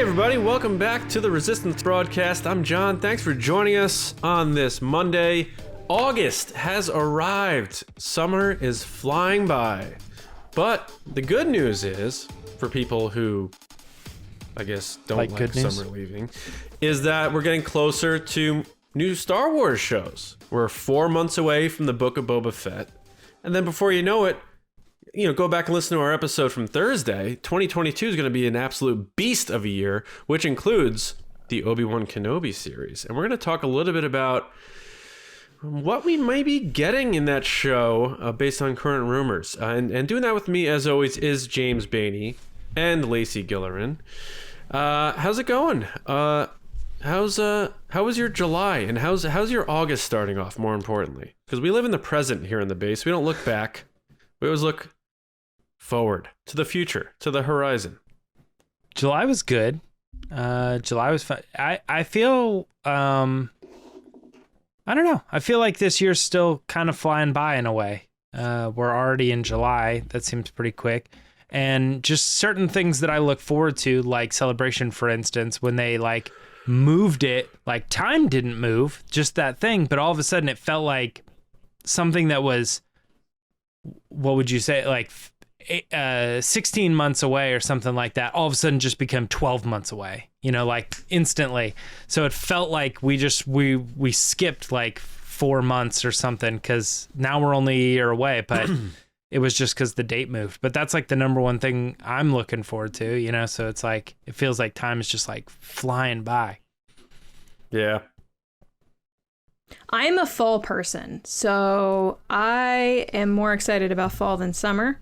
everybody, welcome back to the Resistance broadcast. I'm John. Thanks for joining us on this Monday. August has arrived. Summer is flying by. But the good news is, for people who, I guess, don't like summer leaving, is that we're getting closer to new Star Wars shows. We're 4 months away from the Book of Boba Fett. And then before you know it, go back and listen to our episode from Thursday. 2022 is going to be an absolute beast of a year, which includes the Obi-Wan Kenobi series. And we're going to talk a little bit about what we may be getting in that show based on current rumors. And doing that with me, as always, is James Baney and Lacey Gilleran. How's it going? How was your July? And how's your August starting off, more importantly? Because we live in the present here in the base. We don't look back. We always look forward to the future, to the horizon. July was good. July was fun. I feel I don't know. I feel like this year's still kind of flying by in a way. We're already in July. That seems pretty quick. And just certain things that I look forward to, like Celebration, for instance, when they like moved it, like time didn't move, just that thing, but all of a sudden it felt like something that was, what would you say, like 16 months away or something like that, all of a sudden just become 12 months away, like instantly. So it felt like we skipped like 4 months or something, because now we're only a year away, but it was just because the date moved. But that's like the number one thing I'm looking forward to, so it's like, it feels like time is just like flying by. Yeah. I'm a fall person, so I am more excited about fall than summer.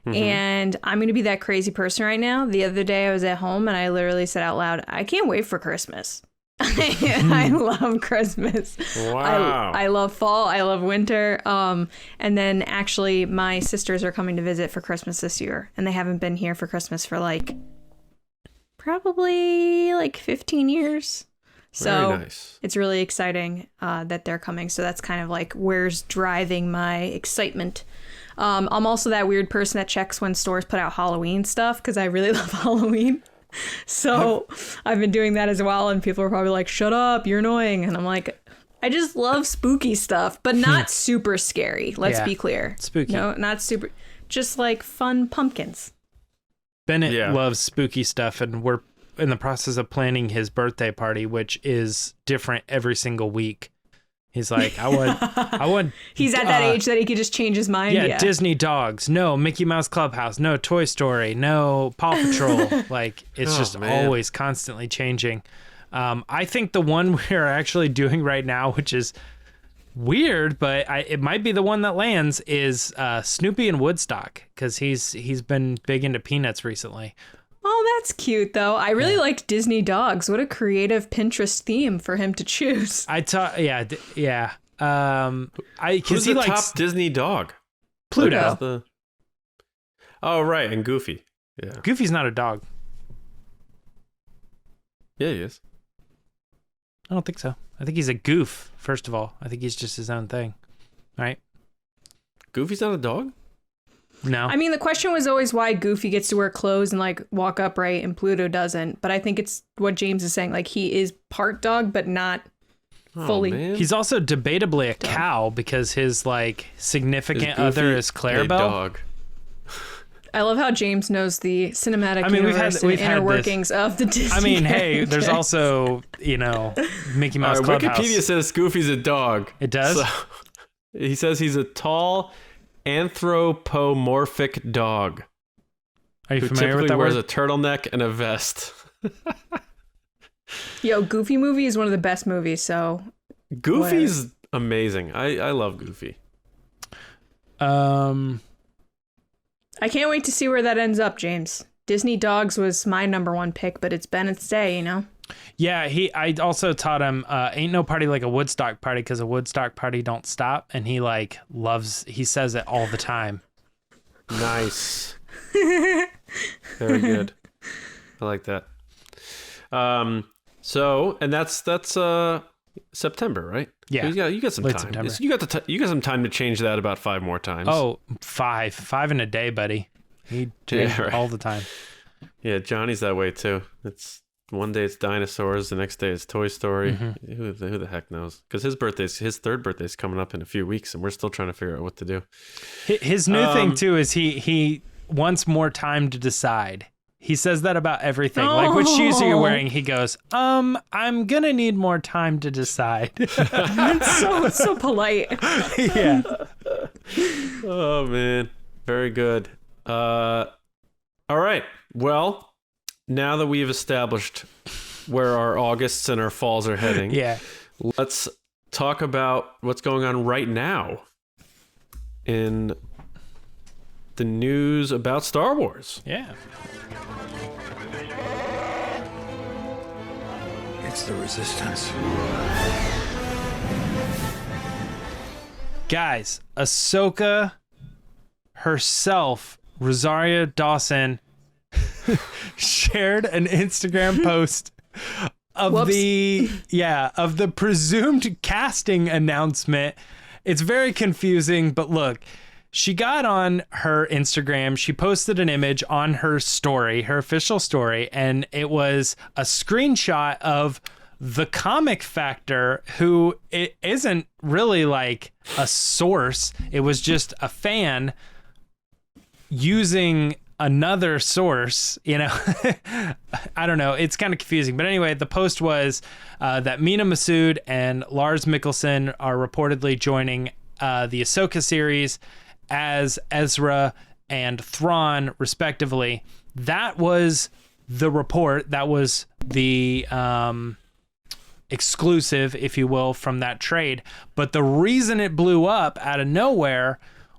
Mm-hmm. And I'm going to be that crazy person right now. The other day I was at home and I literally said out loud, I can't wait for Christmas. I love Christmas. Wow. I love fall. I love winter. And then actually my sisters are coming to visit for Christmas this year. And they haven't been here for Christmas for probably 15 years. So very nice. It's really exciting that they're coming. So that's kind of like where's driving my excitement. I'm also that weird person that checks when stores put out Halloween stuff because I really love Halloween. So I've been doing that as well. And people are probably like, shut up, you're annoying. And I'm like, I just love spooky stuff, but not super scary. Let's be clear. Spooky. No, not super. Just like fun pumpkins. Bennett loves spooky stuff, and we're in the process of planning his birthday party, which is different every single week. He's like, I want. He's at that age that he could just change his mind. Yeah, Disney dogs. No, Mickey Mouse Clubhouse. No, Toy Story. No, Paw Patrol. Like, it's always constantly changing. I think the one we're actually doing right now, which is weird, but it might be the one that lands, is Snoopy and Woodstock, because he's been big into Peanuts recently. Oh, that's cute, though. I really liked Disney dogs. What a creative Pinterest theme for him to choose. Who's the top Disney dog? Pluto. Oh, right, and Goofy. Yeah. Goofy's not a dog. Yeah, he is. I don't think so. I think he's a goof, first of all. I think he's just his own thing. Right? Goofy's not a dog? No. I mean, the question was always why Goofy gets to wear clothes and walk upright and Pluto doesn't. But I think it's what James is saying. He is part dog, but not fully. Man. He's also debatably a cow because his significant other is Clarabelle. Dog. I love how James knows the cinematic universe and inner workings of the Disney. Hey, there's also, Mickey Mouse Clubhouse. Wikipedia says Goofy's a dog. It does? So, he says he's a tall anthropomorphic dog. Are you who familiar with that wears word? A turtleneck and a vest. Yo, Goofy movie is one of the best movies, so... Goofy's amazing. I love Goofy. I can't wait to see where that ends up, James. Disney Dogs was my number one pick, but it's Bennett's day, Yeah, I also taught him ain't no party like a Woodstock party, because a Woodstock party don't stop, and he he says it all the time. Nice. Very good. I like that. So, and that's September, right? Yeah. So you got some Late time. September. You got some time to change that about 5 more times. Oh, 5 in a day, buddy. He changes all the time. Yeah, Johnny's that way too. one day it's dinosaurs, the next day it's Toy Story. Mm-hmm. Who the heck knows? Because his third birthday's coming up in a few weeks, and we're still trying to figure out what to do. His new thing too is he wants more time to decide. He says that about everything. Like, which shoes are you wearing? He goes, I'm gonna need more time to decide. It's so polite. Yeah. Oh man, very good. All right. Well, now that we've established where our Augusts and our falls are heading, Yeah. let's talk about what's going on right now in the news about Star Wars. Yeah. It's the Resistance. Guys, Ahsoka herself, Rosario Dawson, shared an Instagram post of the presumed casting announcement. It's very confusing, but look, she got on her Instagram, she posted an image on her story, her official story, and it was a screenshot of the Comic Factor, who it isn't really like a source. It was just a fan using another source, you know. I don't know. It's kind of confusing. But anyway, the post was that Mina Massoud and Lars Mikkelsen are reportedly joining the Ahsoka series as Ezra and Thrawn, respectively. That was the report. That was the exclusive, if you will, from that trade. But the reason it blew up out of nowhere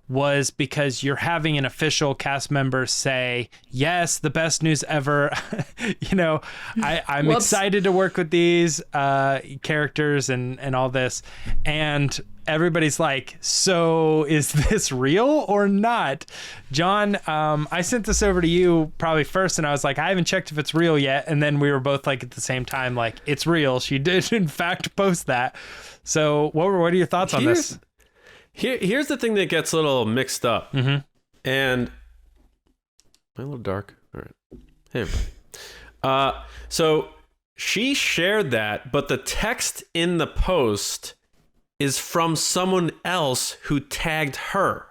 was because you're having an official cast member say, yes, the best news ever. You know, I'm excited to work with these characters and all this. And everybody's like, so is this real or not? John, I sent this over to you probably first, and I was like, I haven't checked if it's real yet. And then we were both like at the same time, like, it's real. She did, in fact, post that. So what are your thoughts on this? Here's the thing that gets a little mixed up. Mm-hmm. And am I a little dark? All right. Hey, everybody. So she shared that, but the text in the post is from someone else who tagged her.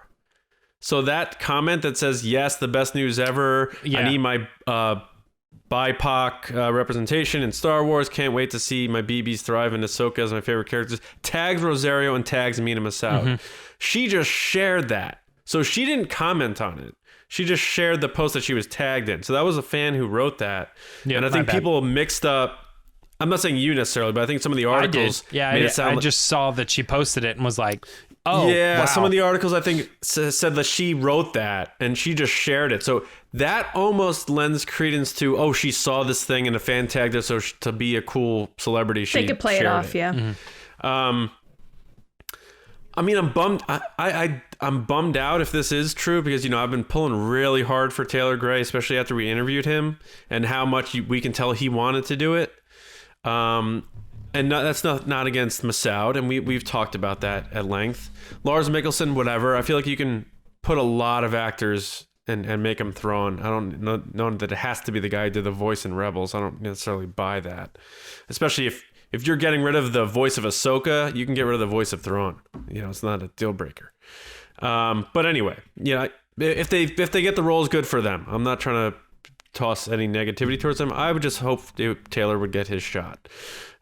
So that comment that says, yes, the best news ever. Yeah. I need my BIPOC representation in Star Wars. Can't wait to see my BBs thrive, and Ahsoka as my favorite characters. Tags Rosario and tags Mina Massoud. Mm-hmm. She just shared that. So she didn't comment on it. She just shared the post that she was tagged in. So that was a fan who wrote that. Yeah, and I think people mixed up. I'm not saying you necessarily, but I think some of the articles made it sound I like, just saw that she posted it and was like, oh, yeah, wow. Some of the articles I think said that she wrote that and she just shared it. So that almost lends credence to, oh, she saw this thing and a fan tagged her, so to be a cool celebrity, she They could play it shared off, yeah. Mm-hmm. I mean, I'm bummed. I'm bummed out if this is true because, you know, I've been pulling really hard for Taylor Gray, especially after we interviewed him and how much we can tell he wanted to do it. And that's not against Massoud, and we've talked about that at length. Lars Mikkelsen, whatever. I feel like you can put a lot of actors and make them Thrawn. I don't know that it has to be the guy who did the voice in Rebels. I don't necessarily buy that, especially if you're getting rid of the voice of Ahsoka, you can get rid of the voice of Thrawn. You know, it's not a deal breaker. But anyway, yeah, if they get the roles, good for them. I'm not trying to toss any negativity towards them. I would just hope Taylor would get his shot.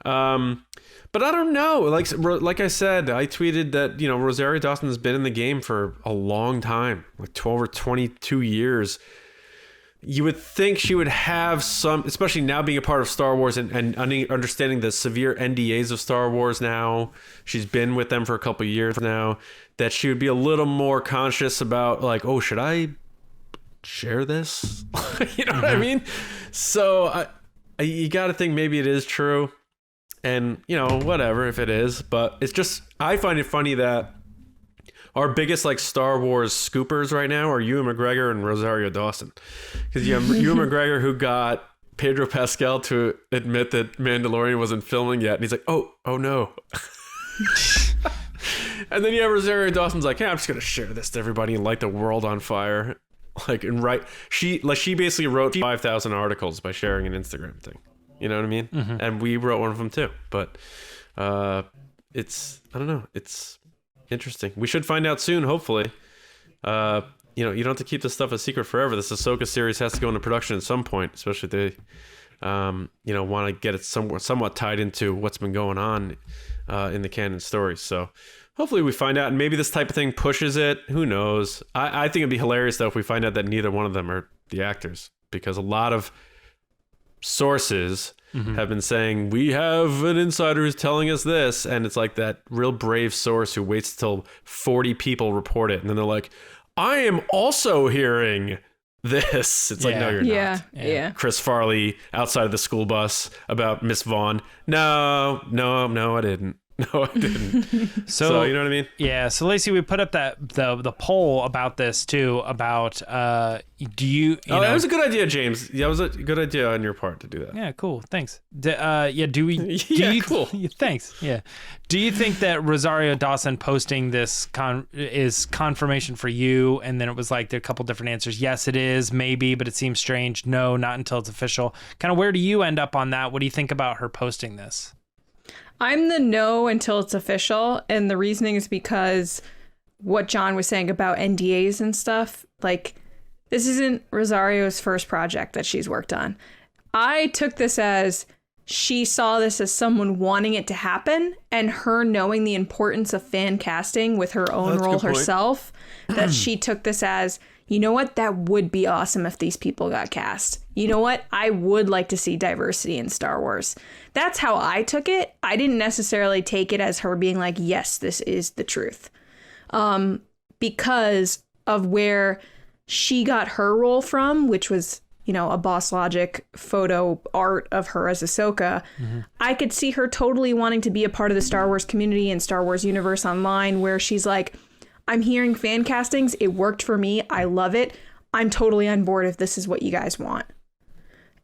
But I don't know. Like I said, I tweeted that, you know, Rosario Dawson has been in the game for a long time, like 12 or 22 years. You would think she would have some, especially now being a part of Star Wars and understanding the severe NDAs of Star Wars now. She's been with them for a couple of years now, that she would be a little more conscious about, like, oh, should I share this? You know what I mean? So you got to think maybe it is true. And, you know, whatever if it is. But it's just, I find it funny that our biggest, like, Star Wars scoopers right now are Ewan McGregor and Rosario Dawson. Because you have Ewan McGregor, who got Pedro Pascal to admit that Mandalorian wasn't filming yet. And he's like, oh no. And then you have Rosario Dawson's like, yeah, I'm just going to share this to everybody and light the world on fire. She basically wrote 5,000 articles by sharing an Instagram thing. You know what I mean? Mm-hmm. And we wrote one of them too. But it's, I don't know. It's interesting. We should find out soon, hopefully. You know, you don't have to keep this stuff a secret forever. This Ahsoka series has to go into production at some point, especially if they, you know, want to get it somewhat tied into what's been going on in the canon stories. So hopefully we find out, and maybe this type of thing pushes it. Who knows? I think it'd be hilarious, though, if we find out that neither one of them are the actors, because a lot of sources have been saying, we have an insider who's telling us this, and it's like that real brave source who waits till 40 people report it, and then they're like, I am also hearing this. It's like, no, you're not. Yeah. Chris Farley outside of the school bus about Miss Vaughn. No, I didn't. No, I didn't. So you know what I mean? Yeah. So Lacey, we put up that the poll about this too. About do you know, that was a good idea, James. Yeah, it was a good idea on your part to do that. Yeah, cool. Thanks. Do we? Cool. Thanks. Yeah. Do you think that Rosario Dawson posting this is confirmation for you? And then it was like there are a couple different answers. Yes, it is. Maybe, but it seems strange. No, not until it's official. Kind of where do you end up on that? What do you think about her posting this? I'm the no until it's official. And the reasoning is because what John was saying about NDAs and stuff, like, this isn't Rosario's first project that she's worked on. I took this as she saw this as someone wanting it to happen, and her knowing the importance of fan casting with her own role herself, that she took this as, you know what, that would be awesome if these people got cast. You know what, I would like to see diversity in Star Wars. That's how I took it. I didn't necessarily take it as her being like, yes, this is the truth. Because of where she got her role from, which was, you know, a Boss Logic photo art of her as Ahsoka. I could see her totally wanting to be a part of the Star Wars community and Star Wars universe online, where she's like, I'm hearing fan castings. It worked for me. I love it. I'm totally on board if this is what you guys want.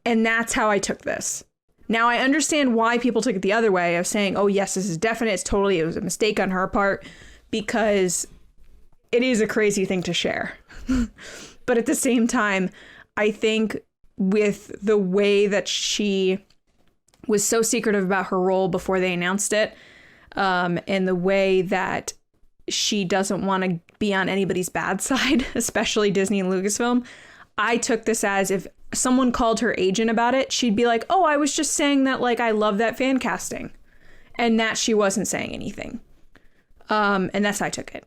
And that's how I took this. Now, I understand why people took it the other way of saying, oh, yes, this is definite. It was a mistake on her part, because it is a crazy thing to share. But at the same time, I think with the way that she was so secretive about her role before they announced it, and the way that she doesn't want to be on anybody's bad side, especially Disney and Lucasfilm, I took this as if someone called her agent about it, she'd be like, oh, I was just saying that, like, I love that fan casting. And that she wasn't saying anything. And that's how I took it.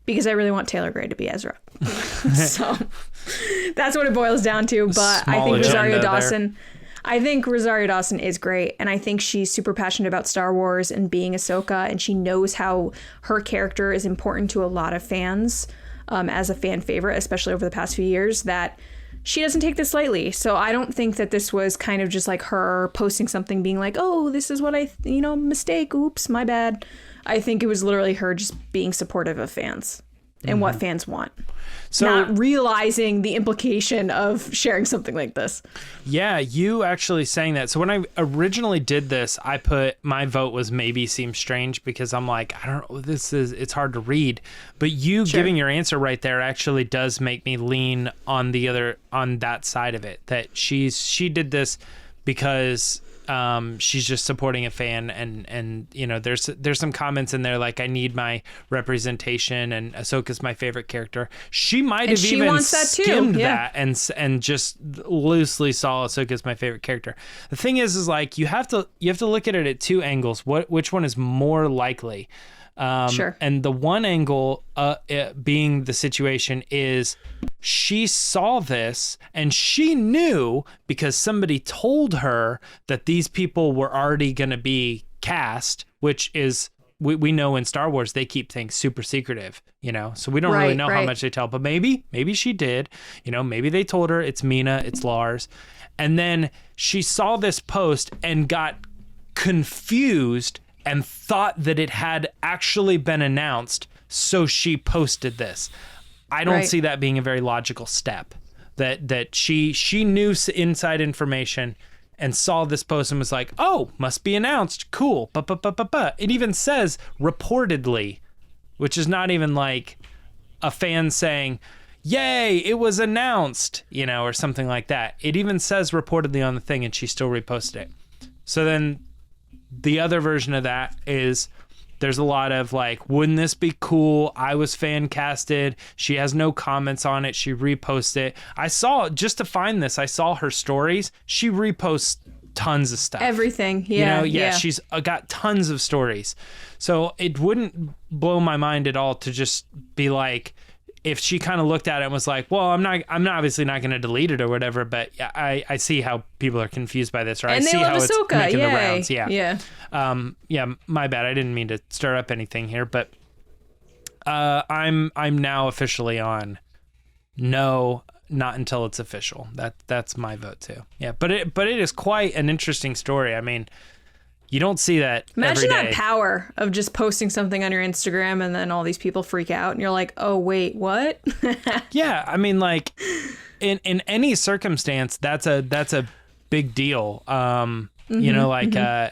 Because I really want Taylor Gray to be Ezra. So that's what it boils down to. But I think Rosario Dawson is great. And I think she's super passionate about Star Wars and being Ahsoka. And she knows how her character is important to a lot of fans as a fan favorite, especially over the past few years, that she doesn't take this lightly. So I don't think that this was kind of just like her posting something being like, oh, this is what mistake. Oops, my bad. I think it was literally her just being supportive of fans and what fans want. So not realizing the implication of sharing something like this. Yeah, you actually saying that. So when I originally did this, I put my vote was maybe seems strange, because I'm like, I don't know, it's hard to read. But you giving your answer right there actually does make me lean on that side of it, that she did this because she's just supporting a fan, and you know, there's some comments in there like, I need my representation, and Ahsoka's my favorite character. She might have even skimmed that and just loosely saw Ahsoka's my favorite character. The thing is like, you have to look at it at two angles. Which one is more likely? And the one angle being the situation is she saw this and she knew, because somebody told her that these people were already going to be cast, which is, we know in Star Wars, they keep things super secretive, you know, so we don't really know how much they tell, but maybe she did, you know, maybe they told her it's Mina, it's Lars. And then she saw this post and got confused and thought that it had actually been announced, so she posted this. I don't see that being a very logical step. That she knew inside information and saw this post and was like, oh, must be announced. Cool. It even says reportedly, which is not even like a fan saying, yay, it was announced, or something like that. It even says reportedly on the thing, and she still reposted it. So then the other version of that is there's a lot of like, wouldn't this be cool? I was fan casted. She has no comments on it. She reposts it. I saw, just to find this, I saw her stories. She reposts tons of stuff. Everything. Yeah. She's got tons of stories. So it wouldn't blow my mind at all to just be like, if she kind of looked at it and was like, well, I'm obviously not going to delete it or whatever, but I see how people are confused by this, or and I see how Ahsoka. it's making the rounds. Yeah. My bad. I didn't mean to stir up anything here, but I'm now officially on no, not until it's official. That's my vote too. Yeah, but it is quite an interesting story. I mean, you don't see that Imagine every day. that power of just posting something on your Instagram and then all these people freak out and you're like, oh, wait, what? Yeah, I mean, like, in any circumstance, that's a big deal. Ewan McGregor,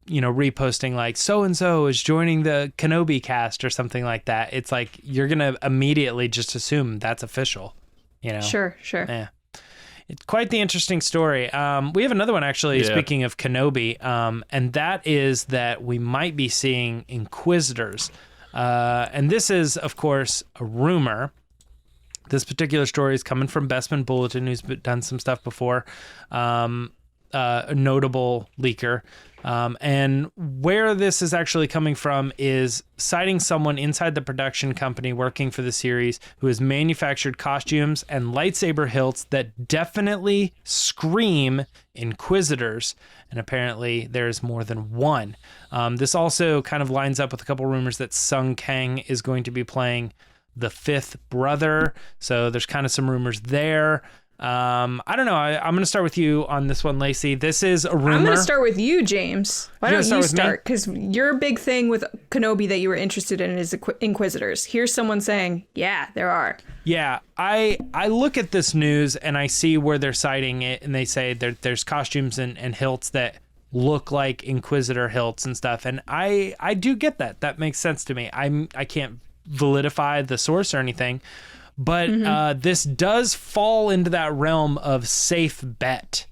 reposting like, so-and-so is joining the Kenobi cast or something like that. It's like, you're going to immediately just assume that's official, Sure. Yeah. It's quite the interesting story. We have another one, actually, speaking of Kenobi, and that is that we might be seeing Inquisitors. And this is, of course, a rumor. This particular story is coming from Bespin Bulletin, who's done some stuff before, a notable leaker. And where this is actually coming from is citing someone inside the production company working for the series who has manufactured costumes and lightsaber hilts that definitely scream Inquisitors. And apparently there's more than one. This also kind of lines up with a couple rumors that Sung Kang is going to be playing the fifth brother. So there's kind of some rumors there. I don't know. I'm going to start with you on this one, Lacey. This is a rumor. I'm going to start with you, James. Why don't you start? me? Because your big thing with Kenobi that you were interested in is Inquisitors. Here's someone saying, yeah, there are. Yeah, I look at this news and I see where they're citing it, and they say there's costumes and hilts that look like Inquisitor hilts and stuff. And I do get that. That makes sense to me. I can't validify the source or anything. But this does fall into that realm of safe bet.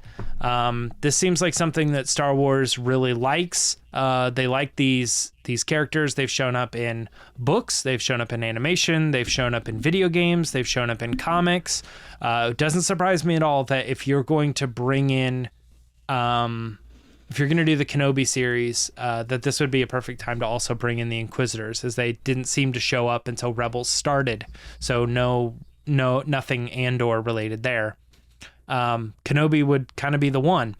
This seems like something that Star Wars really likes. They like these characters. They've shown up in books. They've shown up in animation. They've shown up in video games. They've shown up in comics. It doesn't surprise me at all that if you're going to bring in... if you're going to do the Kenobi series, that this would be a perfect time to also bring in the Inquisitors, as they didn't seem to show up until Rebels started. So nothing Andor related there. Kenobi would kind of be the one.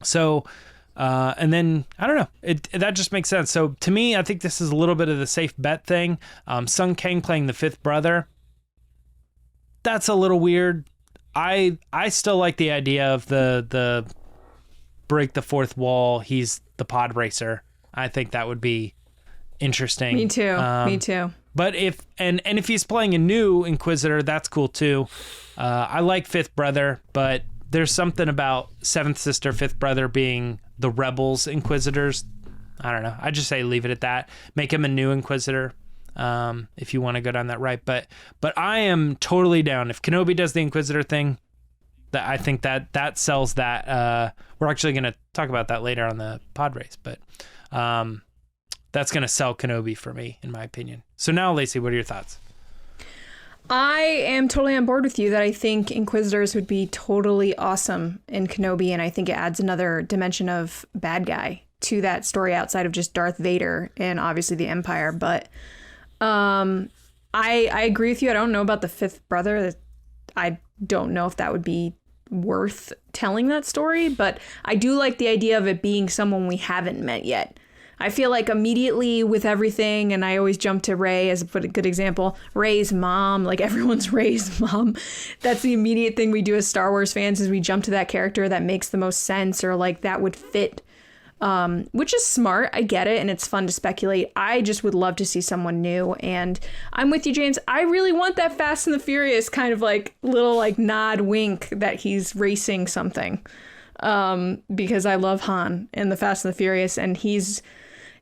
So, and then, I don't know, that just makes sense. So to me, I think this is a little bit of the safe bet thing. Sung Kang playing the fifth brother. That's a little weird. I still like the idea of the break the fourth wall. He's the PODRACER. I think that would be interesting. Me too. But if he's playing a new Inquisitor, that's cool too. I like fifth brother, but there's something about seventh sister, fifth brother being the Rebels Inquisitors. I don't know. I just say leave it at that. Make him a new Inquisitor. If you want to go down that right. But I am totally down. If Kenobi does the Inquisitor thing, I think that sells that. We're actually going to talk about that later on the pod race, but that's going to sell Kenobi for me, in my opinion. So now, Lacey, what are your thoughts? I am totally on board with you that I think Inquisitors would be totally awesome in Kenobi, and I think it adds another dimension of bad guy to that story outside of just Darth Vader and obviously the Empire. But I agree with you. I don't know about the fifth brother. I don't know if that would be worth telling that story, but I do like the idea of it being someone we haven't met yet. I feel like immediately with everything, and I always jump to Rey as a good example, Rey's mom, like everyone's Rey's mom. That's the immediate thing we do as Star Wars fans, is we jump to that character that makes the most sense, or like that would fit, which is smart. I get it, and it's fun to speculate. I just would love to see someone new, and I'm with you, James. I really want that Fast and the Furious kind of like little like nod wink that he's racing something, because I love Han in the Fast and the Furious, and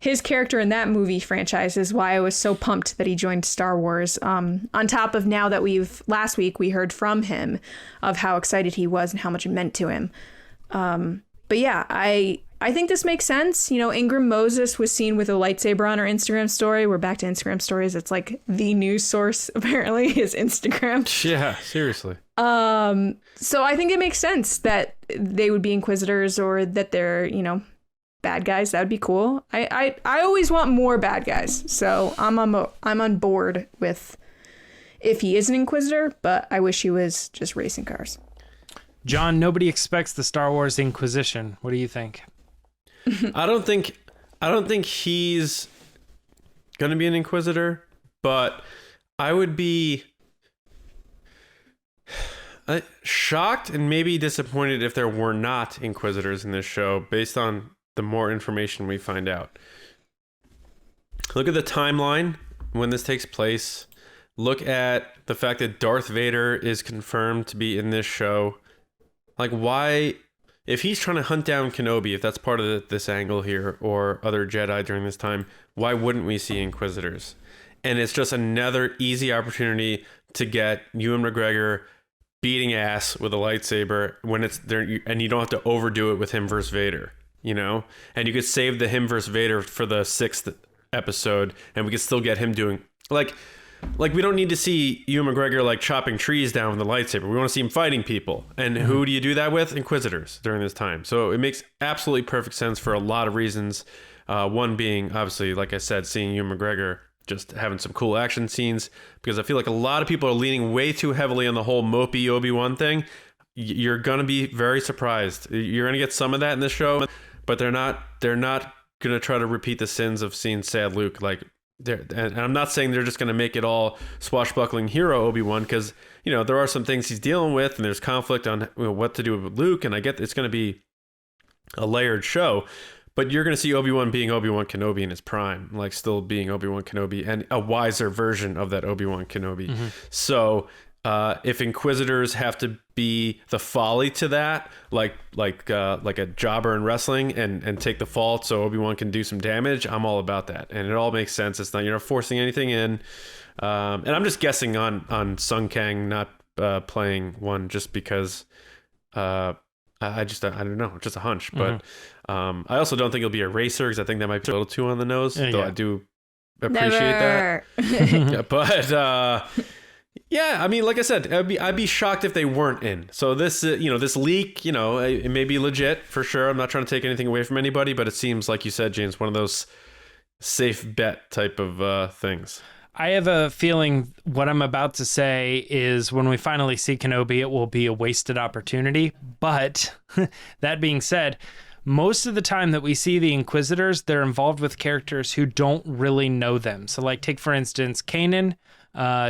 his character in that movie franchise is why I was so pumped that he joined Star Wars. On top of now that last week we heard from him of how excited he was and how much it meant to him. But yeah, I think this makes sense. You know, Ingram Moses was seen with a lightsaber on her Instagram story. We're back to Instagram stories. It's like the news source, apparently, is Instagram. Yeah, seriously. So I think it makes sense that they would be Inquisitors or that they're, you know, bad guys. That would be cool. I always want more bad guys. So I'm on board with if he is an Inquisitor, but I wish he was just racing cars. John, nobody expects the Star Wars Inquisition. What do you think? I don't think he's gonna be an Inquisitor, but I would be shocked and maybe disappointed if there were not Inquisitors in this show based on the more information we find out. Look at the timeline when this takes place. Look at the fact that Darth Vader is confirmed to be in this show. Like, why, if he's trying to hunt down Kenobi, if that's part of this angle here, or other Jedi during this time, why wouldn't we see Inquisitors? And it's just another easy opportunity to get Ewan McGregor beating ass with a lightsaber when it's there, and you don't have to overdo it with him versus Vader, you know? And you could save the him versus Vader for the 6th episode, and we could still get him doing, like we don't need to see Ewan McGregor like chopping trees down with the lightsaber. We want to see him fighting people. And who do you do that with? Inquisitors during this time. So it makes absolutely perfect sense for a lot of reasons. One being, obviously, like I said, seeing Ewan McGregor just having some cool action scenes, because I feel like a lot of people are leaning way too heavily on the whole mopey Obi-Wan thing. You're going to be very surprised. You're going to get some of that in this show, but they're not going to try to repeat the sins of seeing sad Luke. Like, and I'm not saying they're just going to make it all swashbuckling hero Obi-Wan, because, you know, there are some things he's dealing with and there's conflict on, you know, what to do with Luke, and I get it's going to be a layered show, but you're going to see Obi-Wan being Obi-Wan Kenobi in his prime, like still being Obi-Wan Kenobi and a wiser version of that Obi-Wan Kenobi. Mm-hmm. So if Inquisitors have to be the folly to that, like a jobber in wrestling, and take the fault so Obi-Wan can do some damage, I'm all about that, and it all makes sense. It's not, you're not forcing anything in, and I'm just guessing on Sung Kang not playing one just because I don't know, just a hunch. But I also don't think it'll be a racer, because I think that might be a little too on the nose. Though I do appreciate that. Yeah, but. Yeah, I mean, like I said, I'd be shocked if they weren't in. So this, this leak, it may be legit for sure. I'm not trying to take anything away from anybody, but it seems, like you said, James, one of those safe bet type of things. I have a feeling what I'm about to say is when we finally see Kenobi, it will be a wasted opportunity. But that being said, most of the time that we see the Inquisitors, they're involved with characters who don't really know them. So, like, take, for instance, Kanan.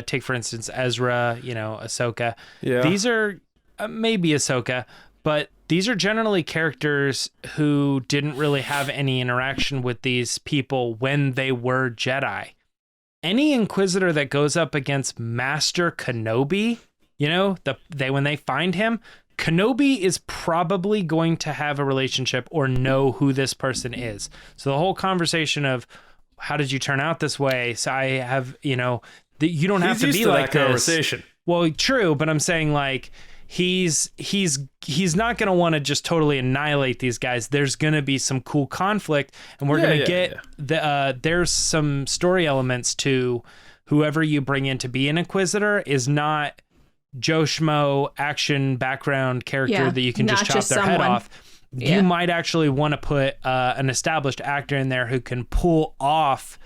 Take, for instance, Ezra, Ahsoka. Yeah. These are maybe Ahsoka, but these are generally characters who didn't really have any interaction with these people when they were Jedi. Any Inquisitor that goes up against Master Kenobi, when they find him, Kenobi is probably going to have a relationship or know who this person is. So the whole conversation of, how did you turn out this way? So I have, you don't have to be like this. Conversation. Well, true, but I'm saying, like, he's not going to want to just totally annihilate these guys. There's going to be some cool conflict, and we're going to get there's some story elements to whoever you bring in to be an Inquisitor is not Joe Schmo action background character that you can just chop their head off. You might actually want to put an established actor in there who can pull off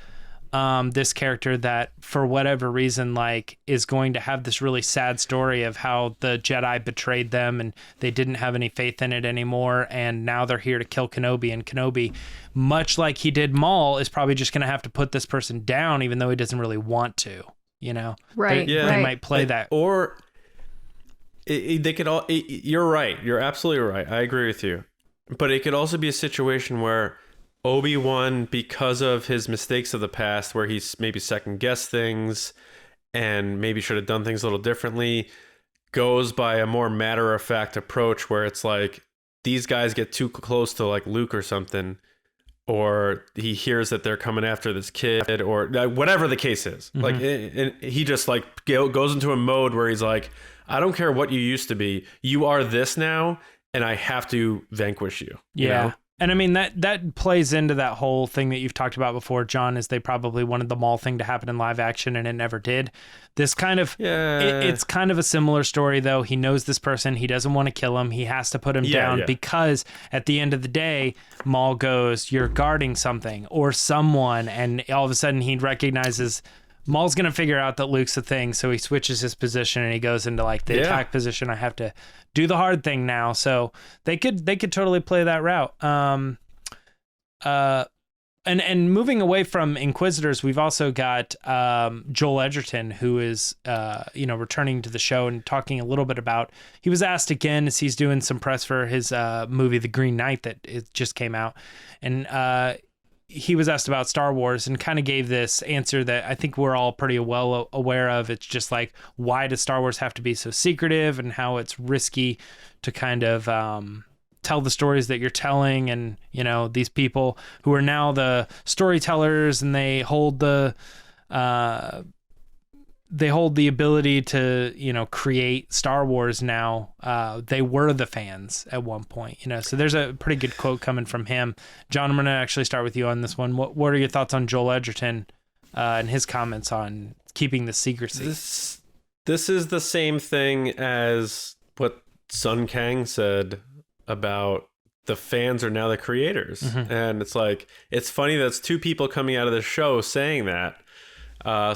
this character that, for whatever reason, like, is going to have this really sad story of how the Jedi betrayed them and they didn't have any faith in it anymore, and now they're here to kill Kenobi, and Kenobi, much like he did Maul, is probably just going to have to put this person down even though he doesn't really want to, Right. They might play that. Or they could all, you're right. You're absolutely right. I agree with you. But it could also be a situation where Obi-Wan, because of his mistakes of the past, where he's maybe second-guessed things and maybe should have done things a little differently, goes by a more matter-of-fact approach where it's like, these guys get too close to, like, Luke or something. or he hears that they're coming after this kid, or whatever the case is. Like, he just like goes into a mode where he's like, I don't care what you used to be. You are this now, and I have to vanquish you. You know? And I mean, that plays into that whole thing that you've talked about before, John, is they probably wanted the Maul thing to happen in live action and it never did. This kind of, it's kind of a similar story, though. He knows this person. He doesn't want to kill him. He has to put him down because at the end of the day, Maul goes, you're guarding something or someone. And all of a sudden he recognizes Maul's going to figure out that Luke's the thing. So he switches his position and he goes into like the attack position. I have to do the hard thing now. So they could totally play that route. And moving away from Inquisitors, we've also got Joel Edgerton, who is returning to the show and talking a little bit about. He was asked again as he's doing some press for his movie The Green Knight that it just came out, and he was asked about Star Wars and kind of gave this answer that I think we're all pretty well aware of. It's just like, why does Star Wars have to be so secretive, and how it's risky to kind of tell the stories that you're telling. And, you know, these people who are now the storytellers and they hold the ability to, you know, create Star Wars now. They were the fans at one point, you know, so there's a pretty good quote coming from him. John, I'm going to actually start with you on this one. What are your thoughts on Joel Edgerton and his comments on keeping the secrecy? This is the same thing as what Sun Kang said about the fans are now the creators. And it's like, it's funny that's two people coming out of the show saying that.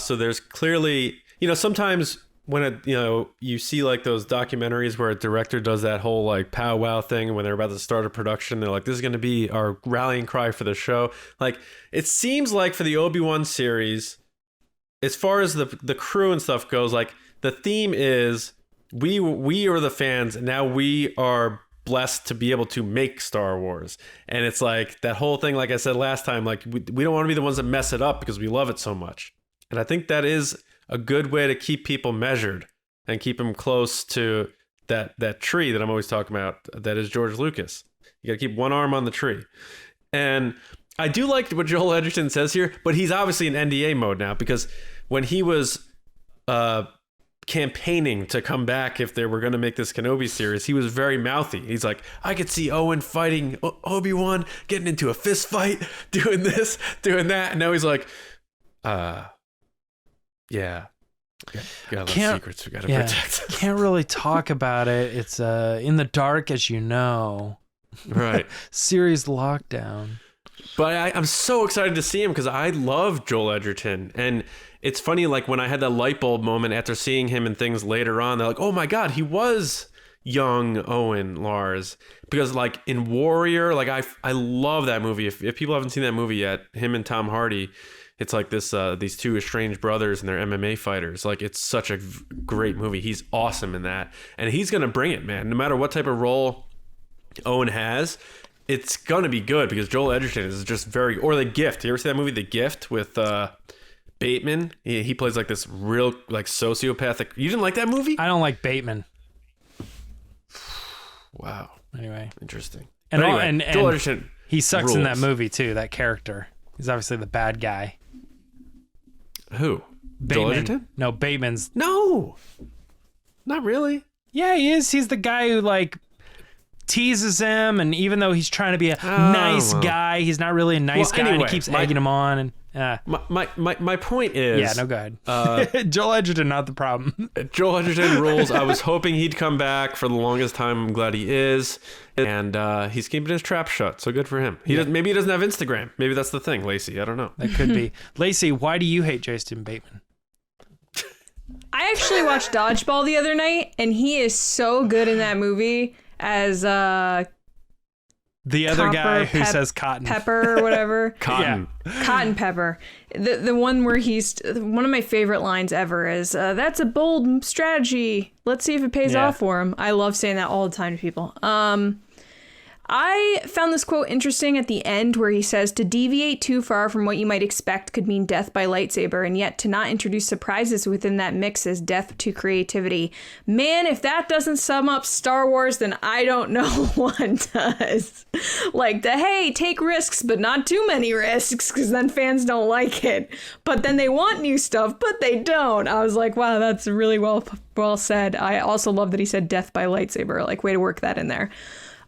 So there's clearly, you know, sometimes when you see like those documentaries where a director does that whole like powwow thing when they're about to start a production, they're like, this is going to be our rallying cry for the show. Like, it seems like for the Obi-Wan series, as far as the crew and stuff goes, like the theme is we are the fans, and now we are blessed to be able to make Star Wars. And it's like that whole thing, like I said last time, like we don't want to be the ones that mess it up because we love it so much. And I think that is a good way to keep people measured and keep them close to that tree that I'm always talking about, that is George Lucas. You got to keep one arm on the tree. And I do like what Joel Edgerton says here, but he's obviously in NDA mode now, because when he was campaigning to come back if they were going to make this Kenobi series, he was very mouthy. He's like, I could see Owen fighting Obi-Wan, getting into a fist fight, doing this, doing that. And now he's like, yeah. We got secrets we got to protect. Can't really talk about it. It's in the dark, as you know. Right. Series lockdown. But I'm so excited to see him because I love Joel Edgerton. And it's funny, like when I had that light bulb moment after seeing him and things later on, they're like, oh my God, he was young Owen Lars. Because like in Warrior, like I love that movie. If people haven't seen that movie yet, him and Tom Hardy, it's like this these two estranged brothers and they're MMA fighters. Like, it's such a great movie. He's awesome in that. And he's going to bring it, man. No matter what type of role Owen has, it's going to be good because Joel Edgerton is just very... Or The Gift. You ever see that movie, The Gift, with Bateman? He plays like this real like sociopathic... You didn't like that movie? I don't like Bateman. Wow. Anyway. Interesting. And, anyway, and Joel Edgerton he sucks rules. in that movie too, that character. He's obviously the bad guy. Who? Bateman. Joel Edgerton? No, Bateman's... No! Not really. Yeah, he is. He's the guy who like teases him, and even though he's trying to be a nice guy, he's not really a nice guy, and he keeps egging him on. And my point is... Yeah, no, go ahead. Joel Edgerton, not the problem. Joel Edgerton rules. I was hoping he'd come back for the longest time. I'm glad he is. And he's keeping his trap shut, so good for him. Maybe he doesn't have Instagram. Maybe that's the thing, Lacey. I don't know. That could be. Lacey, why do you hate Jason Bateman? I actually watched Dodgeball the other night, and he is so good in that movie as the other guy who says cotton pepper or whatever. Cotton. Yeah. Cotton Pepper. The one where he's... One of my favorite lines ever is, that's a bold strategy. Let's see if it pays off for him. I love saying that all the time to people. I found this quote interesting at the end where he says, to deviate too far from what you might expect could mean death by lightsaber, and yet to not introduce surprises within that mix is death to creativity. Man, if that doesn't sum up Star Wars, then I don't know what does. Like the, hey, take risks, but not too many risks, because then fans don't like it. But then they want new stuff, but they don't. I was like, wow, that's really well said. I also love that he said death by lightsaber. Like, way to work that in there.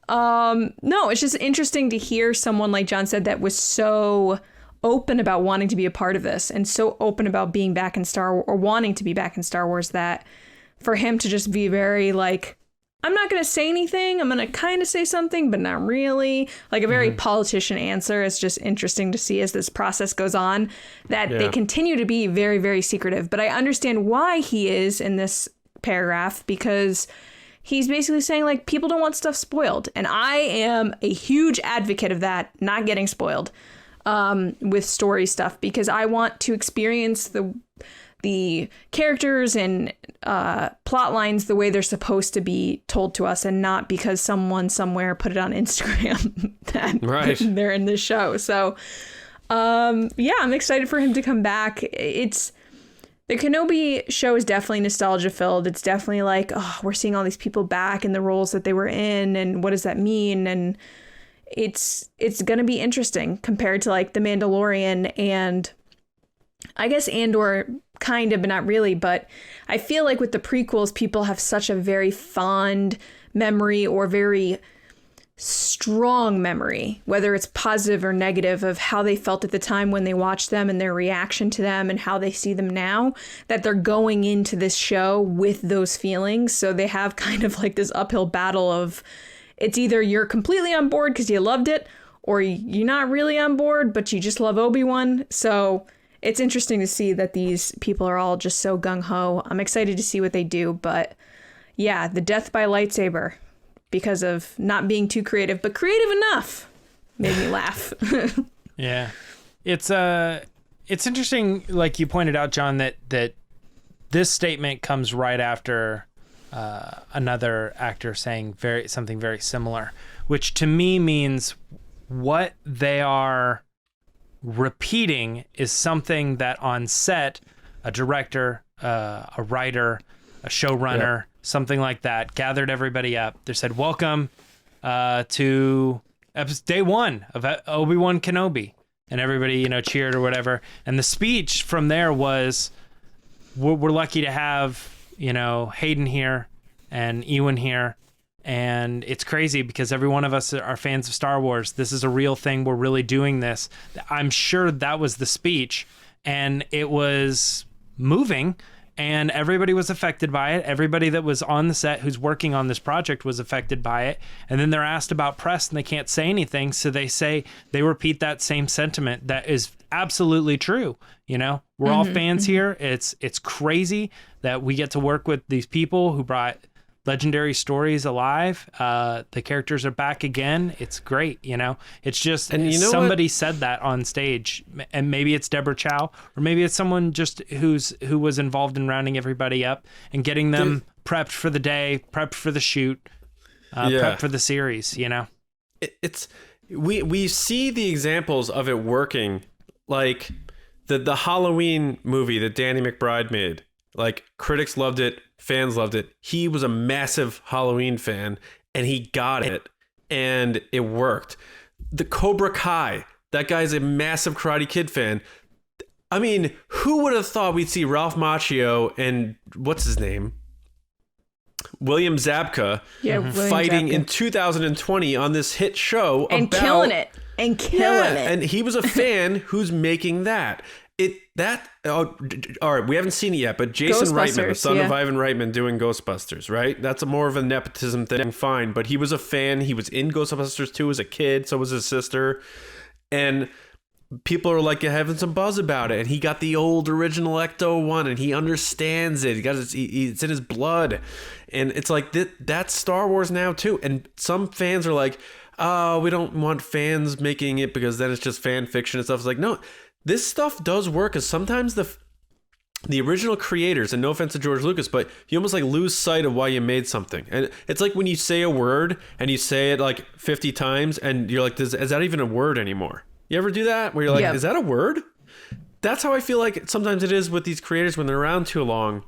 No, it's just interesting to hear someone, like John said, that was so open about wanting to be a part of this and so open about being back in Star Wars or wanting to be back in Star Wars, that for him to just be very like, I'm not going to say anything. I'm going to kind of say something, but not really. Like a very politician answer. It's just interesting to see as this process goes on that they continue to be very, very secretive. But I understand why he is in this paragraph, because he's basically saying, like, people don't want stuff spoiled. And I am a huge advocate of that, not getting spoiled with story stuff, because I want to experience the characters and plot lines the way they're supposed to be told to us, and not because someone somewhere put it on Instagram that they're in this show. So, yeah, I'm excited for him to come back. The Kenobi show is definitely nostalgia filled. It's definitely like, oh, we're seeing all these people back in the roles that they were in, and what does that mean? And it's going to be interesting compared to like The Mandalorian and I guess Andor, kind of, but not really. But I feel like with the prequels, people have such a very fond memory or very strong memory, whether it's positive or negative, of how they felt at the time when they watched them and their reaction to them and how they see them now, that they're going into this show with those feelings. So they have kind of like this uphill battle of, it's either you're completely on board because you loved it, or you're not really on board, but you just love Obi-Wan. So it's interesting to see that these people are all just so gung-ho. I'm excited to see what they do. But yeah, the death by lightsaber, because of not being too creative, but creative enough, made me laugh. Yeah. It's interesting, like you pointed out, John, that this statement comes right after another actor saying something very similar, which to me means what they are repeating is something that on set, a director, a writer, a showrunner, something like that, gathered everybody up. They said, welcome to day one of Obi-Wan Kenobi. And everybody, cheered or whatever. And the speech from there was, we're lucky to have, Hayden here and Ewan here. And it's crazy because every one of us are fans of Star Wars. This is a real thing. We're really doing this. I'm sure that was the speech. And it was moving. And everybody was affected by it. Everybody that was on the set who's working on this project was affected by it. And then they're asked about press and they can't say anything. So they repeat that same sentiment that is absolutely true. We're all fans here. It's crazy that we get to work with these people who brought legendary stories alive. The characters are back again. It's great. It's just, and somebody said that on stage, and maybe it's Deborah Chow, or maybe it's someone just who was involved in rounding everybody up and getting them prepped for the day, prepped for the shoot, prepped for the series. It's we see the examples of it working, like the Halloween movie that Danny McBride made. Like, critics loved it, fans loved it. He was a massive Halloween fan, and he got it, and it worked. The Cobra Kai, that guy's a massive Karate Kid fan. I mean, who would have thought we'd see Ralph Macchio and what's his name? William Zabka fighting in 2020 on this hit show and killing it. And he was a fan who's making that. All right, we haven't seen it yet, but Jason Reitman, the son of Ivan Reitman, doing Ghostbusters, right? That's more of a nepotism thing, fine. But he was a fan. He was in Ghostbusters 2 as a kid. So was his sister. And people are like having some buzz about it. And he got the old original Ecto 1, and he understands it. It's in his blood. And it's like, that's Star Wars now, too. And some fans are like, oh, we don't want fans making it because then it's just fan fiction and stuff. It's like, no. This stuff does work, because sometimes the original creators, and no offense to George Lucas, but you almost like lose sight of why you made something. And it's like when you say a word and you say it like 50 times and you're like, is that even a word anymore? You ever do that where you're like, is that a word? That's how I feel like sometimes it is with these creators when they're around too long.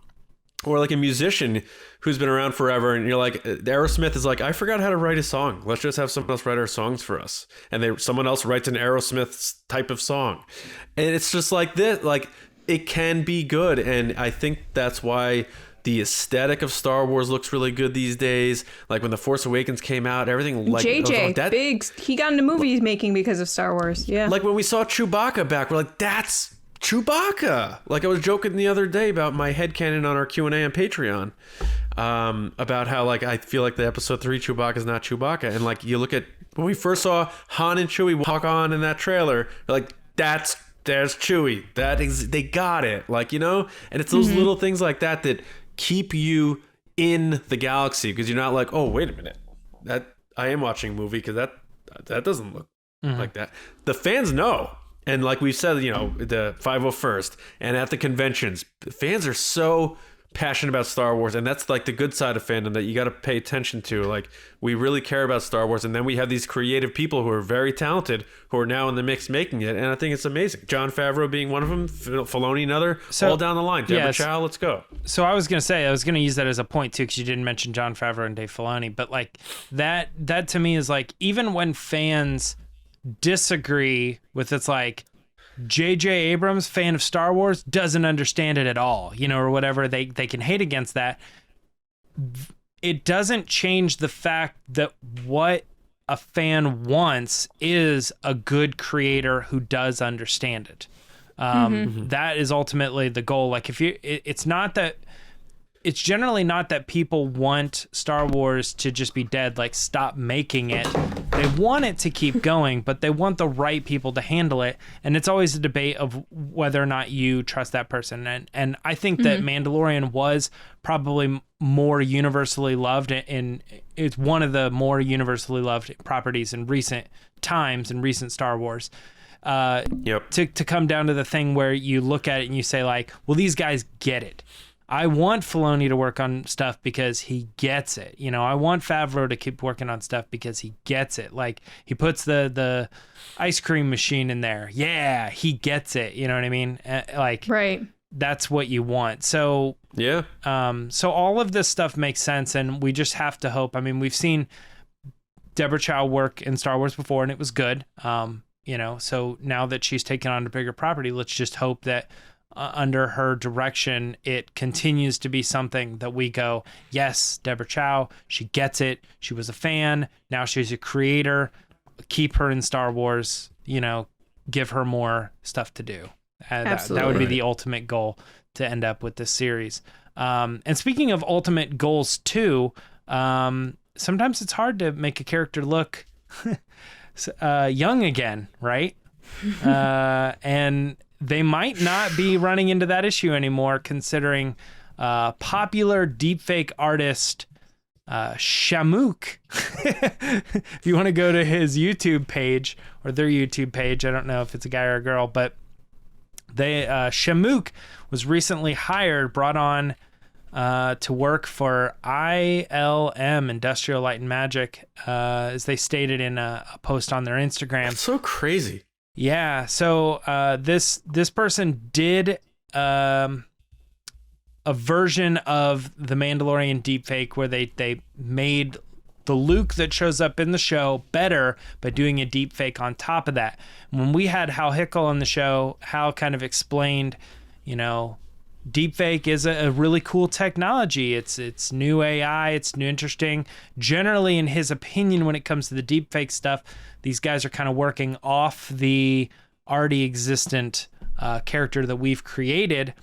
Or like a musician who's been around forever, and you're like, Aerosmith is like, I forgot how to write a song. Let's just have someone else write our songs for us. And someone else writes an Aerosmith type of song. And it's just like this, like it can be good. And I think that's why the aesthetic of Star Wars looks really good these days. Like when The Force Awakens came out, everything like he got into movies making because of Star Wars. Yeah. Like when we saw Chewbacca back, we're like, that's Chewbacca. Like I was joking the other day about my headcanon on our Q&A on Patreon about how like I feel like the episode 3 Chewbacca is not Chewbacca. And like you look at when we first saw Han and Chewie walk on in that trailer, like there's Chewie. They got it. Like, you know, and it's those little things like that keep you in the galaxy, because you're not like, oh, wait a minute, that I am watching a movie because that doesn't look like that. The fans know. And like we've said, you know, the 501st and at the conventions, fans are so passionate about Star Wars, and that's like the good side of fandom that you got to pay attention to. Like we really care about Star Wars, and then we have these creative people who are very talented who are now in the mix making it, and I think it's amazing. Jon Favreau being one of them, Filoni another, all down the line. Deborah Chow, let's go. So I was gonna use that as a point too, because you didn't mention Jon Favreau and Dave Filoni, but like that to me is like, even when fans disagree with, it's like J.J. Abrams, fan of Star Wars, doesn't understand it at all, you know, or whatever. They can hate against that. It doesn't change the fact that what a fan wants is a good creator who does understand it. That is ultimately the goal. Like it's generally not that people want Star Wars to just be dead, like stop making it. They want it to keep going, but they want the right people to handle it. And it's always a debate of whether or not you trust that person. And I think that Mandalorian was probably more universally loved, and it's one of the more universally loved properties in recent times, in recent Star Wars. To come down to the thing where you look at it and you say like, well, these guys get it. I want Filoni to work on stuff because he gets it. You know, I want Favreau to keep working on stuff because he gets it. Like he puts the ice cream machine in there. Yeah, he gets it. You know what I mean? Like, right. That's what you want. So yeah. So all of this stuff makes sense, and we just have to hope. I mean, we've seen Deborah Chow work in Star Wars before, and it was good. You know, so now that she's taken on a bigger property, let's just hope that under her direction, it continues to be something that we go, yes, Deborah Chow, she gets it. She was a fan. Now she's a creator. Keep her in Star Wars, you know, give her more stuff to do. That would be the ultimate goal to end up with this series. And speaking of ultimate goals too, sometimes it's hard to make a character look young again, right? And they might not be running into that issue anymore, considering popular deepfake artist Shamook. If you want to go to his YouTube page or their YouTube page, I don't know if it's a guy or a girl, but Shamook was recently brought on to work for ILM, Industrial Light and Magic, as they stated in a post on their Instagram. That's so crazy. Yeah, so this person did a version of the Mandalorian deepfake where they made the Luke that shows up in the show better by doing a deepfake on top of that. When we had Hal Hickel on the show, Hal kind of explained, you know, deepfake is a really cool technology. It's new AI. It's new, interesting. Generally, in his opinion, when it comes to the deepfake stuff, these guys are kind of working off the already existent character that we've created.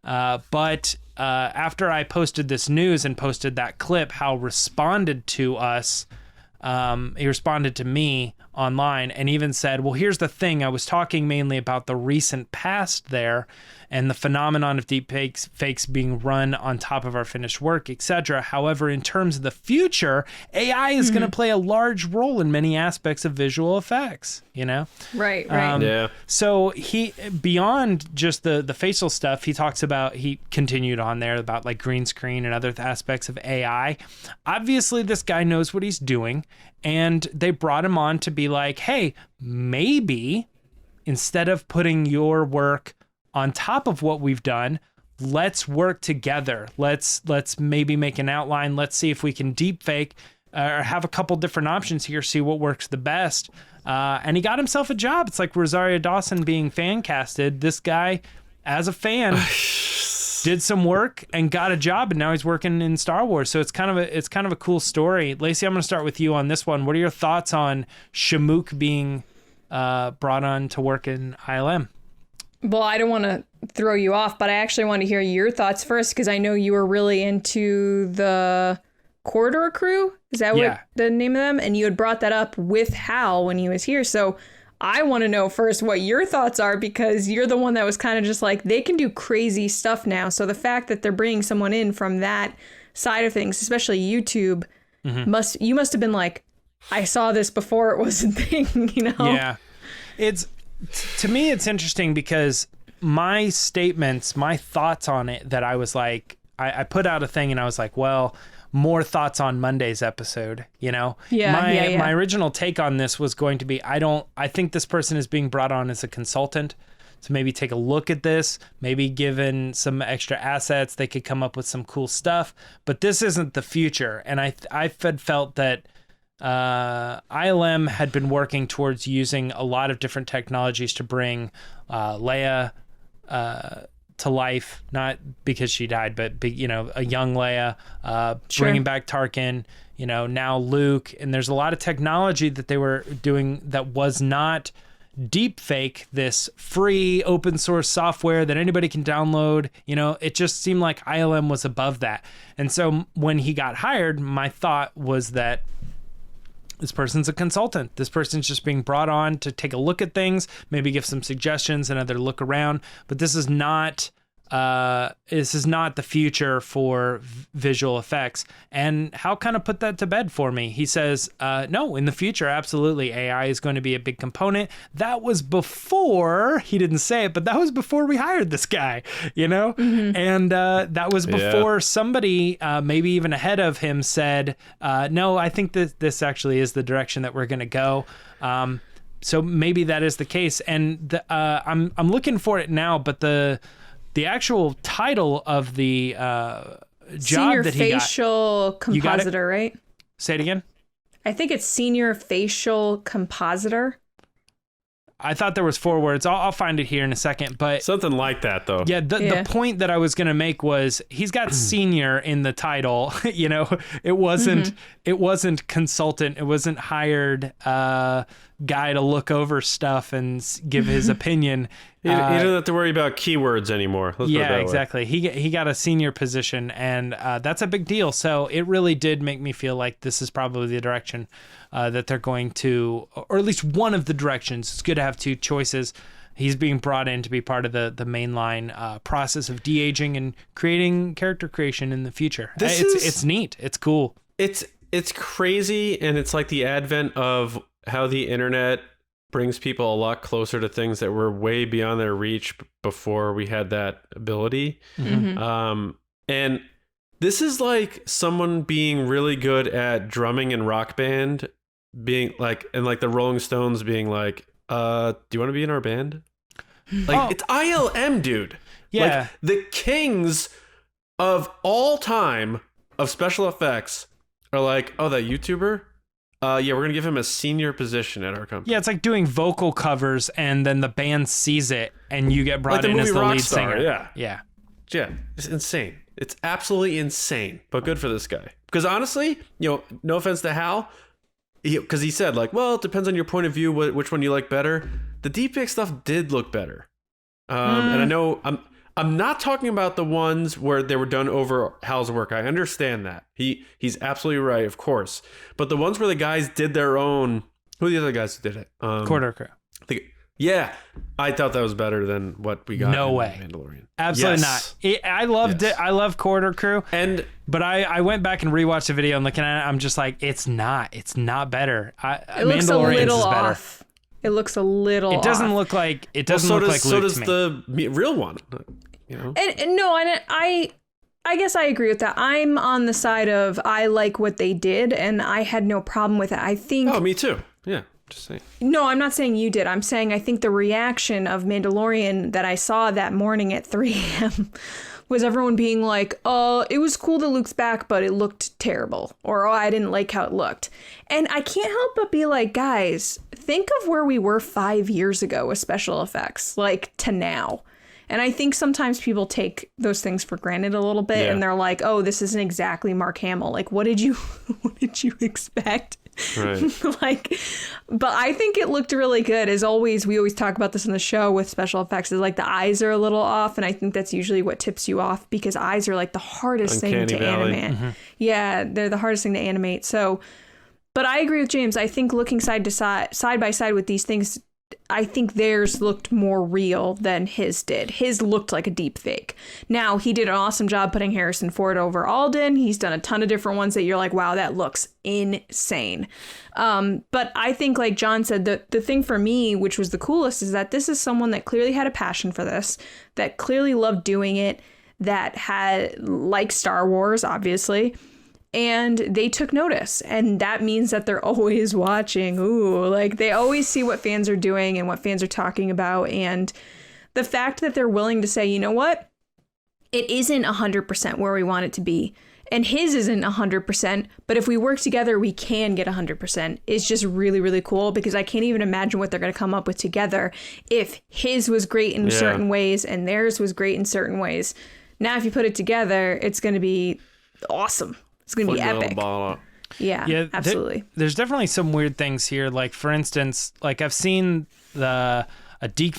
But after I posted this news and posted that clip, Hal responded to us. He responded to me online, and even said, well, here's the thing. I was talking mainly about the recent past there and the phenomenon of deepfakes being run on top of our finished work, etc. However, in terms of the future, AI is going to play a large role in many aspects of visual effects, you know? Right. Yeah. So he, beyond just the facial stuff, he talks about, he continued on there about like green screen and other aspects of AI. Obviously, this guy knows what he's doing, and they brought him on to be like, hey, maybe instead of putting your work on top of what we've done, let's work together. Let's maybe make an outline. Let's see if we can deepfake or have a couple different options here, see what works the best. And he got himself a job. It's like Rosario Dawson being fan casted. This guy, as a fan, did some work and got a job, and now he's working in Star Wars. So it's kind of a cool story. Lacey, I'm going to start with you on this one. What are your thoughts on Shamook being brought on to work in ILM? Well, I don't want to throw you off, but I actually want to hear your thoughts first, because I know you were really into the Corridor Crew. Is that what the name of them? And you had brought that up with Hal when he was here. So I want to know first what your thoughts are, because you're the one that was kind of just like, they can do crazy stuff now. So the fact that they're bringing someone in from that side of things, especially YouTube, you must have been like, I saw this before it was a thing, you know? Yeah. To me, it's interesting because my statements, my thoughts on it, that I was like, I put out a thing and I was like, well, more thoughts on Monday's episode, you know? My original take on this was going to be, I think this person is being brought on as a consultant to maybe take a look at this, maybe given some extra assets, they could come up with some cool stuff, but this isn't the future. And I felt that ILM had been working towards using a lot of different technologies to bring Leia to life, not because she died, but you know, a young Leia, bringing back Tarkin, you know, now Luke, and there's a lot of technology that they were doing that was not deepfake, this free open source software that anybody can download. You know, it just seemed like ILM was above that. And so when he got hired, my thought was that this person's a consultant. This person's just being brought on to take a look at things, maybe give some suggestions, another look around. But this is not the future for visual effects. And Hal kind of put that to bed for me. He says, no, in the future, absolutely, AI is going to be a big component. That was before, he didn't say it, but that was before we hired this guy, you know? And that was before somebody, maybe even ahead of him, said, no, I think that this actually is the direction that we're going to go. So maybe that is the case. And I'm looking for it now, but the actual title of the job Senior that he got. Facial Compositor, right? Say it again. I think it's Senior Facial Compositor. I thought there was 4 words. I'll find it here in a second, but Something like that, though. yeah, the point that I was going to make was he's got senior in the title. You know, it wasn't consultant. It wasn't hired guy to look over stuff and give his opinion. You don't have to worry about keywords anymore. Let's put it that way. Exactly. He got a senior position, and that's a big deal. So it really did make me feel like this is probably the direction that they're going to, or at least one of the directions. It's good to have 2 choices. He's being brought in to be part of the mainline process of de-aging and creating character creation in the future. It's neat. It's cool. It's crazy, and it's like the advent of how the internet brings people a lot closer to things that were way beyond their reach before we had that ability. And this is like someone being really good at drumming and rock band, being like, and like the Rolling Stones being like, do you want to be in our band? Like, it's ILM, dude. Yeah. Like, the kings of all time of special effects are like, oh, that YouTuber? Yeah, we're going to give him a senior position at our company. Yeah, it's like doing vocal covers and then the band sees it and you get brought in as the lead singer. Yeah, it's insane. It's absolutely insane, but good for this guy. Because honestly, you know, no offense to Hal, because he said like, well, it depends on your point of view, which one you like better. The deepfake stuff did look better. And I know I'm not talking about the ones where they were done over Hal's work. I understand that. He's absolutely right, of course. But the ones where the guys did their own Who are the other guys who did it? Quarter Crew. I think, yeah, I thought that was better than what we got. No in way. Mandalorian. Absolutely Yes. not. I loved Yes. it. I love Quarter Crew. But I went back and rewatched the video and looking at it, I'm just like, it's not better. It looks a Mandalorian's little is better. off. It looks a little It doesn't off. look like so Luke does to me. the real one. You know. And no, I guess I agree with that. I'm on the side of I like what they did, and I had no problem with it. I think. Oh, me too. Yeah, just saying. No, I'm not saying you did. I'm saying I think the reaction of Mandalorian that I saw that morning at 3 a.m. was everyone being like, it was cool that Luke's back, but it looked terrible. Or, I didn't like how it looked. And I can't help but be like, guys, think of where we were 5 years ago with special effects, like to now. And I think sometimes people take those things for granted a little bit, and they're like, oh, this isn't exactly Mark Hamill. Like, what did you expect? Right. But I think it looked really good. As always, we always talk about this on the show with special effects, is like the eyes are a little off, and I think that's usually what tips you off, because eyes are like the hardest thing to animate. Mm-hmm. Yeah, they're the hardest thing to animate. So, but I agree with James. I think looking side by side with these things, I think theirs looked more real than his did. His looked like a deep fake. Now, he did an awesome job putting Harrison Ford over Alden. He's done a ton of different ones that you're like, wow, that looks insane. But I think, like John said, the thing for me, which was the coolest, is that this is someone that clearly had a passion for this, that clearly loved doing it, that had, like Star Wars, obviously, and they took notice. And that means that they're always watching. Ooh, like they always see what fans are doing and what fans are talking about. And the fact that they're willing to say, you know what? It isn't 100% where we want it to be. And his isn't 100%. But if we work together, we can get 100%. It's just really, really cool, because I can't even imagine what they're going to come up with together if his was great in certain ways and theirs was great in certain ways. Now, if you put it together, it's going to be awesome. It's going to be epic. Yeah, absolutely. There's definitely some weird things here. Like, for instance, like I've seen a deep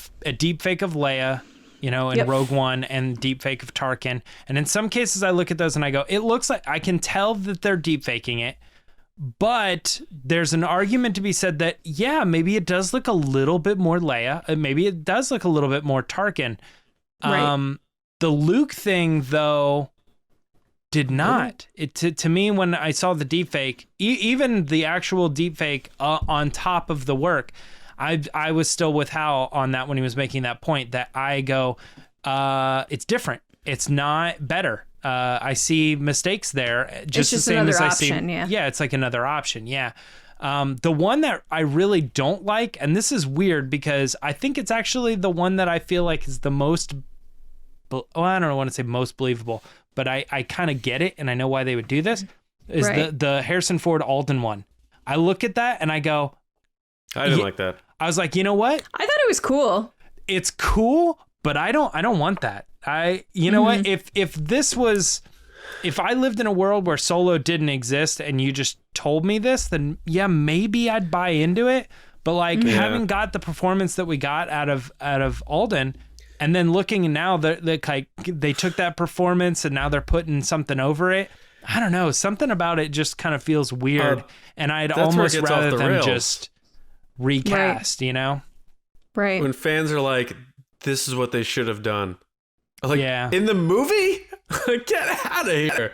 fake of Leia, you know, in Rogue One, and deep fake of Tarkin. And in some cases I look at those and I go, it looks like, I can tell that they're deep faking it. But there's an argument to be said that, yeah, maybe it does look a little bit more Leia. Maybe it does look a little bit more Tarkin. Right. The Luke thing, though, did not. To me, when I saw the deepfake, even the actual deepfake on top of the work, I was still with Hal on that when he was making that point, that I go, it's different. It's not better. I see mistakes there, just the same as I see. Yeah, it's like another option. Yeah. The one that I really don't like, and this is weird because I think it's actually the one that I feel like is the most, I don't want to say most believable, but I kind of get it, and I know why they would do this, is the Harrison Ford Alden one. I look at that and I go, I didn't like that. I was like, you know what? I thought it was cool. It's cool, but I don't want that. You know what? If I lived in a world where Solo didn't exist and you just told me this, then yeah, maybe I'd buy into it. But like having got the performance that we got out of Alden, and then looking now that they took that performance and now they're putting something over it. I don't know. Something about it just kind of feels weird. And I'd almost rather them just recast, you know? Right. When fans are like, this is what they should have done. Like, in the movie? Get out of here.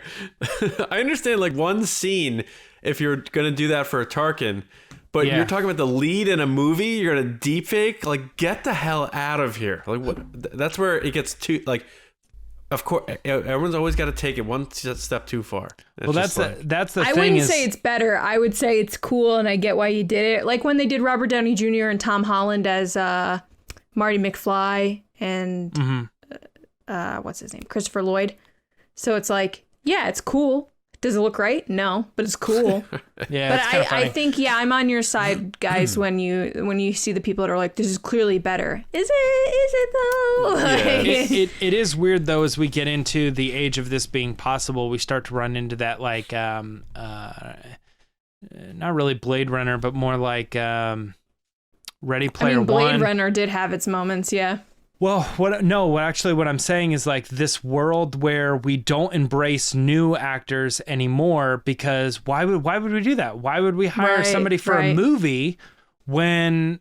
I understand like one scene if you're going to do that for a Tarkin. But you're talking about the lead in a movie, you're going to deepfake? Like, get the hell out of here. Like, what? That's where it gets too, like, of course, everyone's always got to take it one step too far. That's the thing. I wouldn't say it's better. I would say it's cool, and I get why you did it. Like when they did Robert Downey Jr. and Tom Holland as Marty McFly and, what's his name? Christopher Lloyd. So it's like, yeah, it's cool. Does it look right? No, but it's cool. Yeah, but I think I'm on your side, guys. when you see the people that are like, this is clearly better. Is it though? Yeah. It is weird though. As we get into the age of this being possible, we start to run into that like not really Blade Runner, but more like Ready Player One. Blade Runner did have its moments, yeah. Well, what I'm saying is like this world where we don't embrace new actors anymore, because why would we do that? Why would we hire somebody for a movie when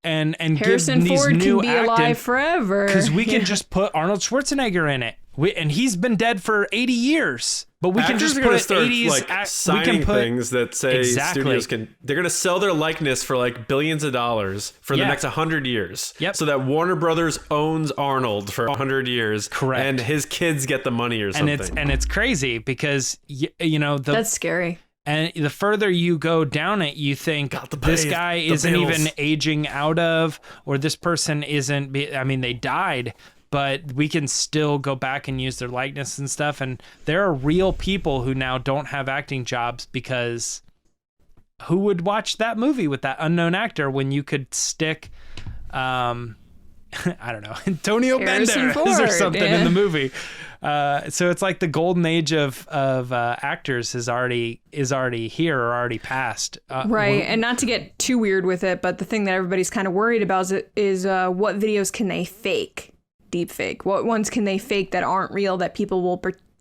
and Harrison give these Ford new can be alive forever. because we can just put Arnold Schwarzenegger in it. And he's been dead for 80 years, but we can just are put gonna start 80s. like signing things that say studios can. They're going to sell their likeness for like billions of dollars for the next 100 years. Yep. So that Warner Brothers owns Arnold for 100 years. Correct. And his kids get the money or something. And it's crazy because that's scary. And the further you go down it, you think this guy isn't even aging out of, or this person isn't. I mean, they died. But we can still go back and use their likeness and stuff. And there are real people who now don't have acting jobs because who would watch that movie with that unknown actor when you could stick, I don't know, Antonio Harrison Banderas or Ford, something in the movie. So it's like the golden age of actors is already here or already passed. Right. And not to get too weird with it, but the thing that everybody's kind of worried about is what videos can they fake? Deepfake. What ones can they fake that aren't real that people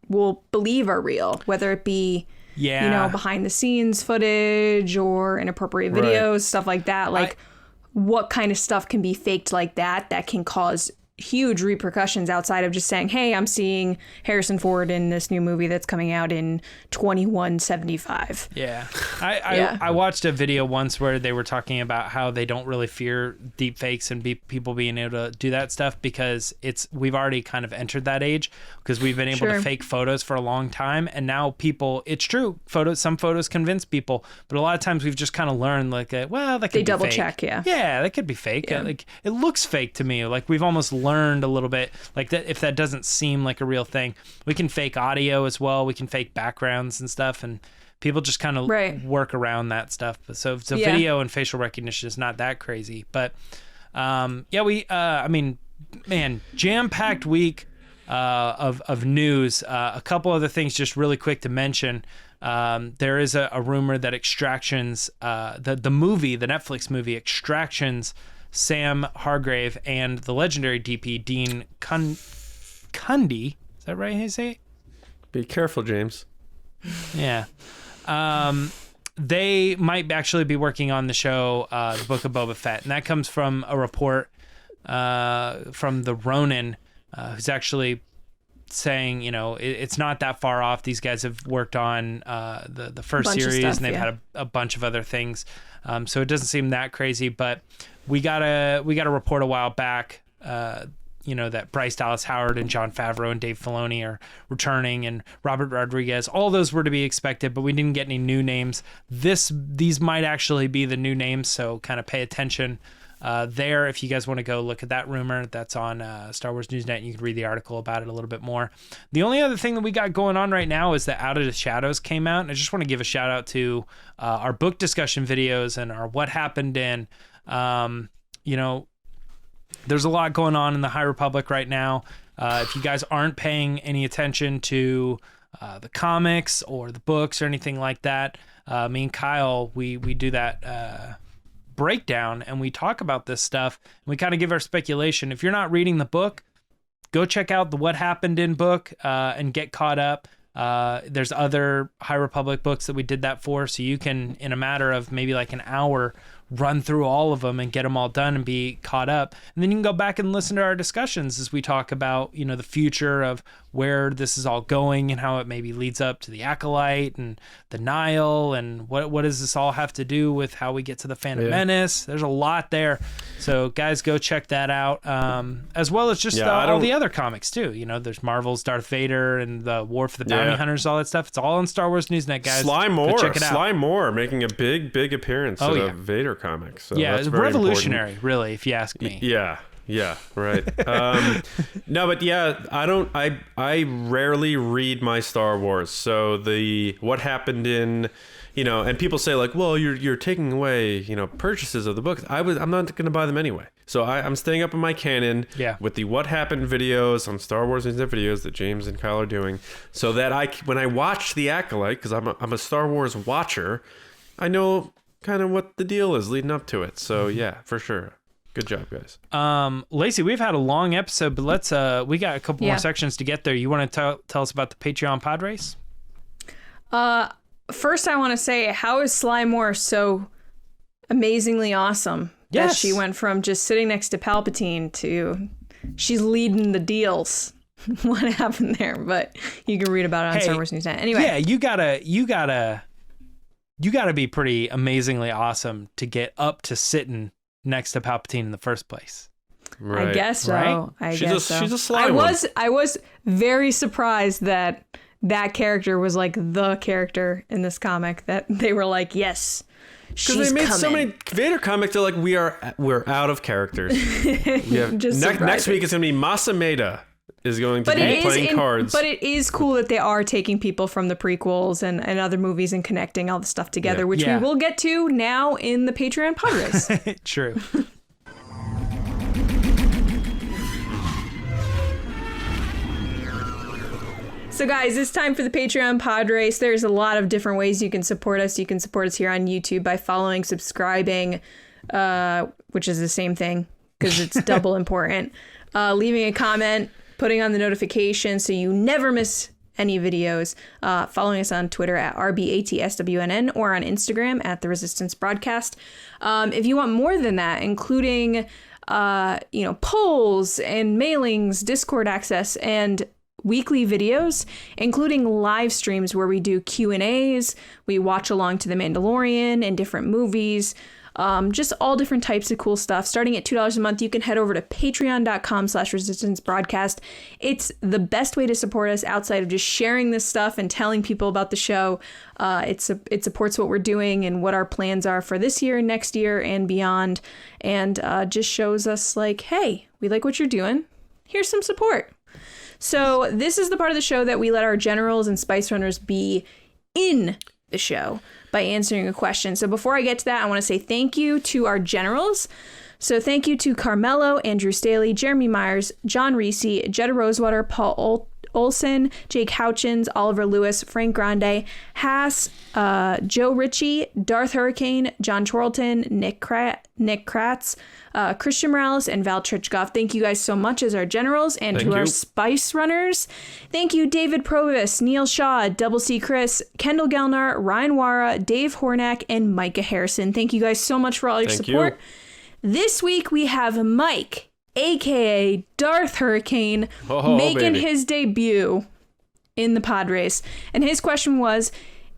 will believe are real, whether it be behind the scenes footage or inappropriate videos, stuff like that. Like what kind of stuff can be faked like that can cause huge repercussions outside of just saying, hey, I'm seeing Harrison Ford in this new movie that's coming out in 2175. Yeah. I watched a video once where they were talking about how they don't really fear deep fakes and people being able to do that stuff because we've already kind of entered that age because we've been able to fake photos for a long time. And now it's true. Some photos convince people, but a lot of times we've just kind of learned that could be fake. Double check. Yeah. Yeah. That could be fake. Yeah. Like it looks fake to me. Like we've almost learned a little bit like that. If that doesn't seem like a real thing, we can fake audio as well. We can fake backgrounds and stuff, and people just kind of work around that stuff. So video and facial recognition is not that crazy, but jam-packed week of news. A couple other things just really quick to mention. There is a rumor that Extractions, the Netflix movie Extractions, Sam Hargrave and the legendary DP Dean Cundey. Is that right? How you say it? Be careful, James. Yeah. They might actually be working on the show, the Book of Boba Fett, and that comes from a report from the Ronin, who's actually saying, it's not that far off. These guys have worked on the first series, and they've had a bunch of other things. So it doesn't seem that crazy, but we got a report a while back, that Bryce Dallas Howard and Jon Favreau and Dave Filoni are returning, and Robert Rodriguez. All those were to be expected, but we didn't get any new names. These might actually be the new names, so kind of pay attention there if you guys want to go look at that rumor. That's on Star Wars Newsnet, and you can read the article about it a little bit more. The only other thing that we got going on right now is that Out of the Shadows came out, and I just want to give a shout out to our book discussion videos and our What Happened In. There's a lot going on in the High Republic right now. If you guys aren't paying any attention to the comics or the books or anything like that, me and Kyle, we do that breakdown and we talk about this stuff and we kind of give our speculation. If you're not reading the book, go check out the What Happened In book and get caught up. There's other High Republic books that we did that for, so you can, in a matter of maybe like an hour, run through all of them and get them all done and be caught up. And then you can go back and listen to our discussions as we talk about, the future of where this is all going and how it maybe leads up to the Acolyte and the Nile and what does this all have to do with how we get to the Phantom Menace. There's a lot there. So guys, go check that out. As well as just all the other comics too. There's Marvel's Darth Vader and the War for the Bounty Hunters, all that stuff. It's all on Star Wars Newsnet, guys. Sly Moore making a big appearance in the Vader comics. So it's revolutionary, important. Really, if you ask me. Yeah, right. No, but I rarely read my Star Wars. So the What Happened In, and people say like, well, you're taking away, purchases of the books. I'm not going to buy them anyway. So I'm staying up in my canon with the What Happened videos on Star Wars Newsnet videos that James and Kyle are doing, so that when I watch The Acolyte, because I'm a Star Wars watcher, I know kind of what the deal is leading up to it. So yeah, for sure. Good job, guys. Lacey, we've had a long episode, but let's we got a couple more sections to get there. You want to tell us about the Patreon pod race? First I want to say, how is Sly Moore so amazingly awesome. Yes. That she went from just sitting next to Palpatine to she's leading the deals. What happened there? But you can read about it on Star Wars News Net. Anyway. Yeah, you gotta be pretty amazingly awesome to get up to sitting next to Palpatine in the first place. Right. I guess so. Right? I She's guess a- so. she's a sly I one. was very surprised that character was like the character in this comic that they were like, yes, she's Because they made coming. so many Vader comics, they're like, we're out of characters. Just Next surprising. week it's going to be Masameda is going to But be it playing is cards. But it is cool that they are taking people from the prequels and other movies and connecting all the stuff together, Yeah. which Yeah. we will get to now in the Patreon pod race. True. So guys, it's time for the Patreon pod race. There's a lot of different ways you can support us. You can support us here on YouTube by following, subscribing, which is the same thing because it's double important. Leaving a comment, putting on the notification so you never miss any videos. Following us on Twitter at RBATSWNN or on Instagram at The Resistance Broadcast. If you want more than that, including polls and mailings, Discord access, and weekly videos, including live streams where we do Q&As, we watch along to The Mandalorian and different movies, just all different types of cool stuff. Starting at $2 a month, you can head over to patreon.com/resistance broadcast. It's the best way to support us outside of just sharing this stuff and telling people about the show. It supports what we're doing and what our plans are for this year, next year, and beyond, and just shows us like, hey, we like what you're doing. Here's some support. So this is the part of the show that we let our generals and spice runners be in the show by answering a question. So before I get to that, I want to say thank you to our generals. So thank you to Carmelo, Andrew Staley, Jeremy Myers, John Reese, Jetta Rosewater, Paul Olson, Jake Houchins, Oliver Lewis, Frank Grande, Haas, Joe Ritchie, Darth Hurricane, John Chorlton, Nick Kratz, Christian Morales, and Val Trichkoff. Thank you guys so much as our generals, and Thank to our you. spice runners. Thank you, David Provis, Neil Shaw, Double C Chris, Kendall Gelnar, Ryan Wara, Dave Hornack, and Micah Harrison. Thank you guys so much for all your Thank support. you. This week we have Mike, aka Darth Hurricane, making baby. his debut in the pod race. And his question was,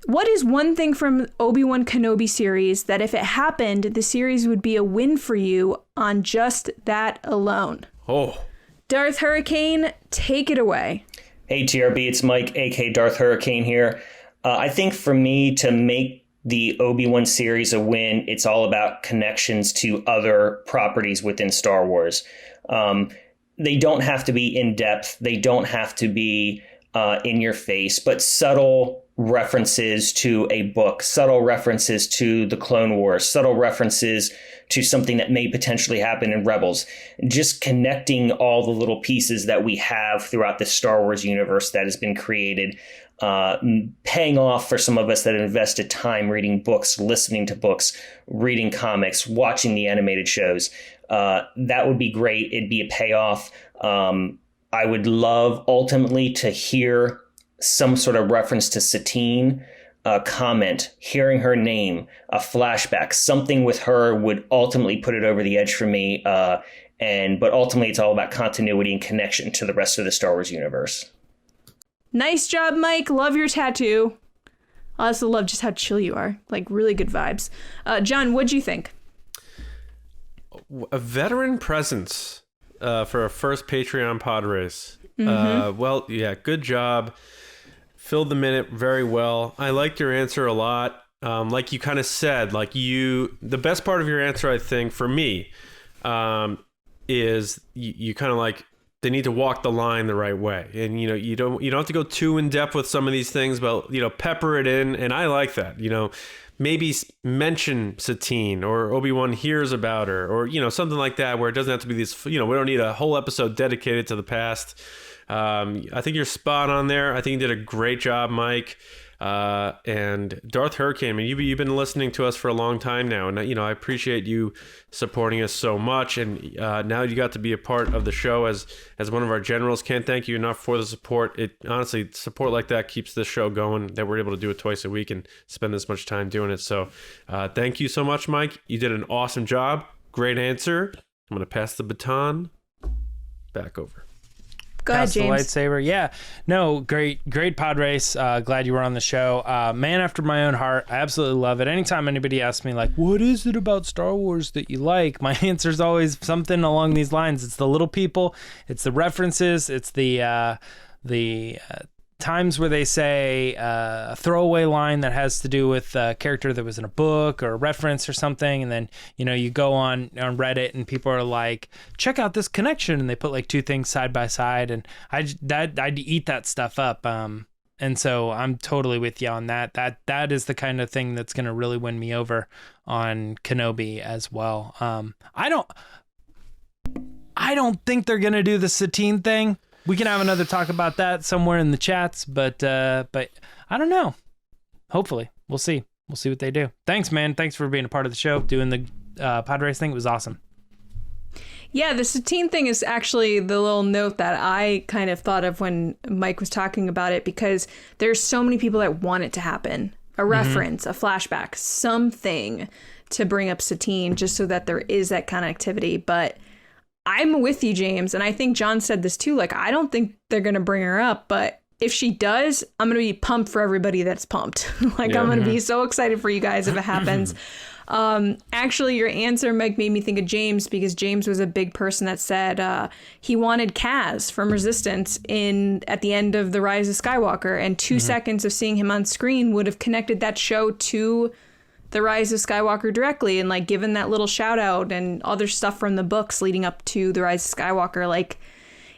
what is one thing from Obi-Wan Kenobi series that if it happened, the series would be a win for you on just that alone? Oh, Darth Hurricane, take it away. Hey TRB, it's Mike, aka Darth Hurricane here. I think for me to make the Obi-Wan series a win, it's all about connections to other properties within Star Wars. They don't have to be in depth. They don't have to be in your face, but subtle references to a book, subtle references to the Clone Wars, subtle references to something that may potentially happen in Rebels. Just connecting all the little pieces that we have throughout the Star Wars universe that has been created, paying off for some of us that have invested time reading books, listening to books, reading comics, watching the animated shows. That would be great. It'd be a payoff. I would love ultimately to hear some sort of reference to Satine, a comment, hearing her name, a flashback, something with her would ultimately put it over the edge for me. But ultimately it's all about continuity and connection to the rest of the Star Wars universe. Nice job, Mike. Love your tattoo. I also love just how chill you are. Like, really good vibes. John, what'd you think? a veteran presence for a first Patreon pod race. Well, yeah, good job. Filled the minute very well. I liked your answer a lot. Like you kind of said, the best part of your answer, I think, for me, is you kind of like, they need to walk the line the right way. And, you don't have to go too in depth with some of these things, but, pepper it in. And I like that, maybe mention Satine or Obi-Wan hears about her or, something like that, where it doesn't have to be these, we don't need a whole episode dedicated to the past. I think you're spot on there. I think you did a great job, Mike. And Darth Hurricane, I mean, you've been listening to us for a long time now, and I appreciate you supporting us so much. And now you got to be a part of the show as one of our generals. Can't thank you enough for the support. It honestly, support like that keeps this show going. That we're able to do it twice a week and spend this much time doing it. So, thank you so much, Mike. You did an awesome job. Great answer. I'm gonna pass the baton back over. Go ahead, Pass the James. lightsaber. Yeah. No, great pod race. Glad you were on the show. Man after my own heart. I absolutely love it. Anytime anybody asks me, like, what is it about Star Wars that you like? My answer is always something along these lines. It's the little people. It's the references. It's the times where they say a throwaway line that has to do with a character that was in a book or a reference or something, and then you go on Reddit and people are like, check out this connection, and they put like two things side by side, and I'd eat that stuff up. And so I'm totally with you on that. That is the kind of thing that's going to really win me over on Kenobi as well. I don't think they're going to do the Satine thing. We can have another talk about that somewhere in the chats, but I don't know. Hopefully, we'll see. We'll see what they do. Thanks, man. Thanks for being a part of the show, doing the pod race thing. It was awesome. Yeah, the Satine thing is actually the little note that I kind of thought of when Mike was talking about it, because there's so many people that want it to happen. A reference, a flashback, something to bring up Satine just so that there is that connectivity. But I'm with you, James, and I think John said this too. Like, I don't think they're going to bring her up, but if she does, I'm going to be pumped for everybody that's pumped. I'm going to be so excited for you guys if it happens. Actually, your answer, Mike, made me think of James, because James was a big person that said he wanted Kaz from Resistance at the end of The Rise of Skywalker, and 2 seconds of seeing him on screen would have connected that show to The Rise of Skywalker directly, and like given that little shout out and other stuff from the books leading up to The Rise of Skywalker. Like,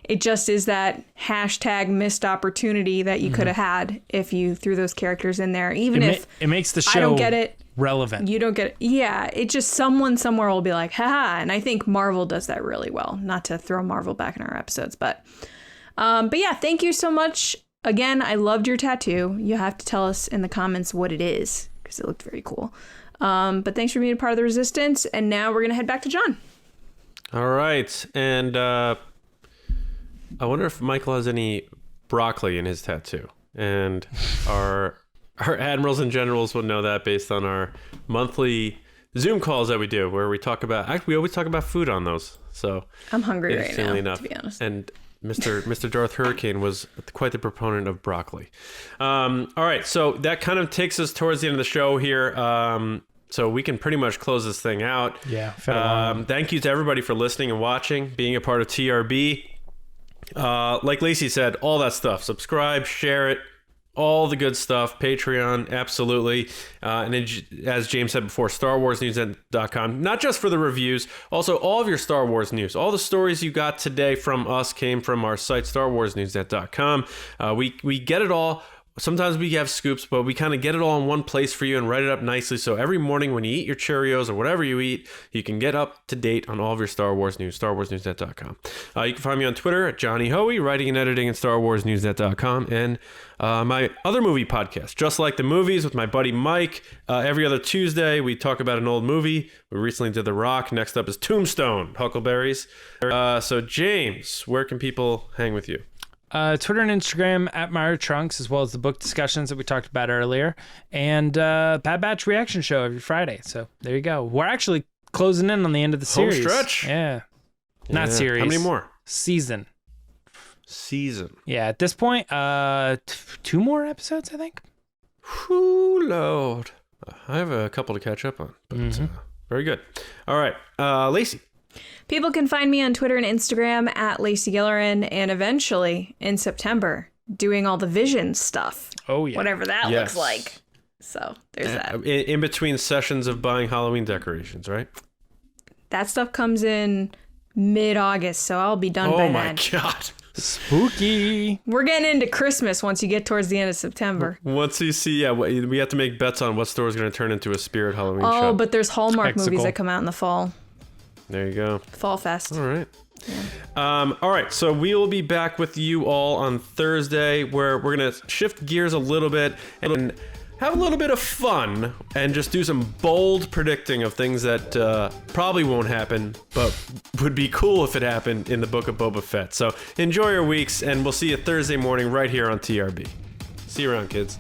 it just is that hashtag missed opportunity that you could have had if you threw those characters in there. Even if it makes the show I don't get it, relevant. you don't get it. Yeah, it just someone somewhere will be like, haha. And I think Marvel does that really well. Not to throw Marvel back in our episodes, but yeah, thank you so much. Again, I loved your tattoo. You have to tell us in the comments what it is, because it looked very cool. But thanks for being a part of the Resistance. And now we're going to head back to John. All right. And I wonder if Michael has any broccoli in his tattoo. And our admirals and generals will know that based on our monthly Zoom calls that we do, where we talk about, actually, we always talk about food on those. So I'm hungry right now, enough. to be honest. And Mr. Darth Hurricane was quite the proponent of broccoli. All right, so that kind of takes us towards the end of the show here. So we can pretty much close this thing out. Yeah. Thank you to everybody for listening and watching, being a part of TRB. Like Lacey said, all that stuff. Subscribe, share it, all the good stuff. Patreon, absolutely. And then, as James said before, StarWarsNews.com. Not just for the reviews, also all of your Star Wars news. All the stories you got today from us came from our site, StarWarsNews.com. We get it all. Sometimes we have scoops, but we kind of get it all in one place for you and write it up nicely. So every morning when you eat your Cheerios or whatever you eat, you can get up to date on all of your Star Wars news, StarWarsNewsNet.com. You can find me on Twitter at Johnny Hoey, writing and editing at StarWarsNewsNet.com, and my other movie podcast, Just Like the Movies, with my buddy Mike. Every other Tuesday, we talk about an old movie. We recently did The Rock. Next up is Tombstone, Huckleberries. So James, where can people hang with you? Twitter and Instagram at Myra Trunks, as well as the book discussions that we talked about earlier, and Bad Batch reaction show every Friday. So there you go. We're actually closing in on the end of the series. Home stretch. Yeah. Not series. How many more? Season. Yeah, at this point, 2 more episodes, I think. Whew, Lord. I have a couple to catch up on, but very good. All right, Lacey. People can find me on Twitter and Instagram at Lacey Gilleran, and eventually in September doing all the Vision stuff. Oh yeah, whatever that looks like. So there's that. In between sessions of buying Halloween decorations, right? That stuff comes in mid-August, so I'll be done by then. Oh my god. Spooky. We're getting into Christmas once you get towards the end of September. Once you see, we have to make bets on what store is going to turn into a Spirit Halloween show. Oh, but there's Hallmark movies that come out in the fall. There you go. Fall Fest. All right. All right, so we will be back with you all on Thursday, where we're gonna shift gears a little bit and have a little bit of fun and just do some bold predicting of things that probably won't happen, but would be cool if it happened in the Book of Boba Fett. So enjoy your weeks, and we'll see you Thursday morning right here on TRB. See you around, kids.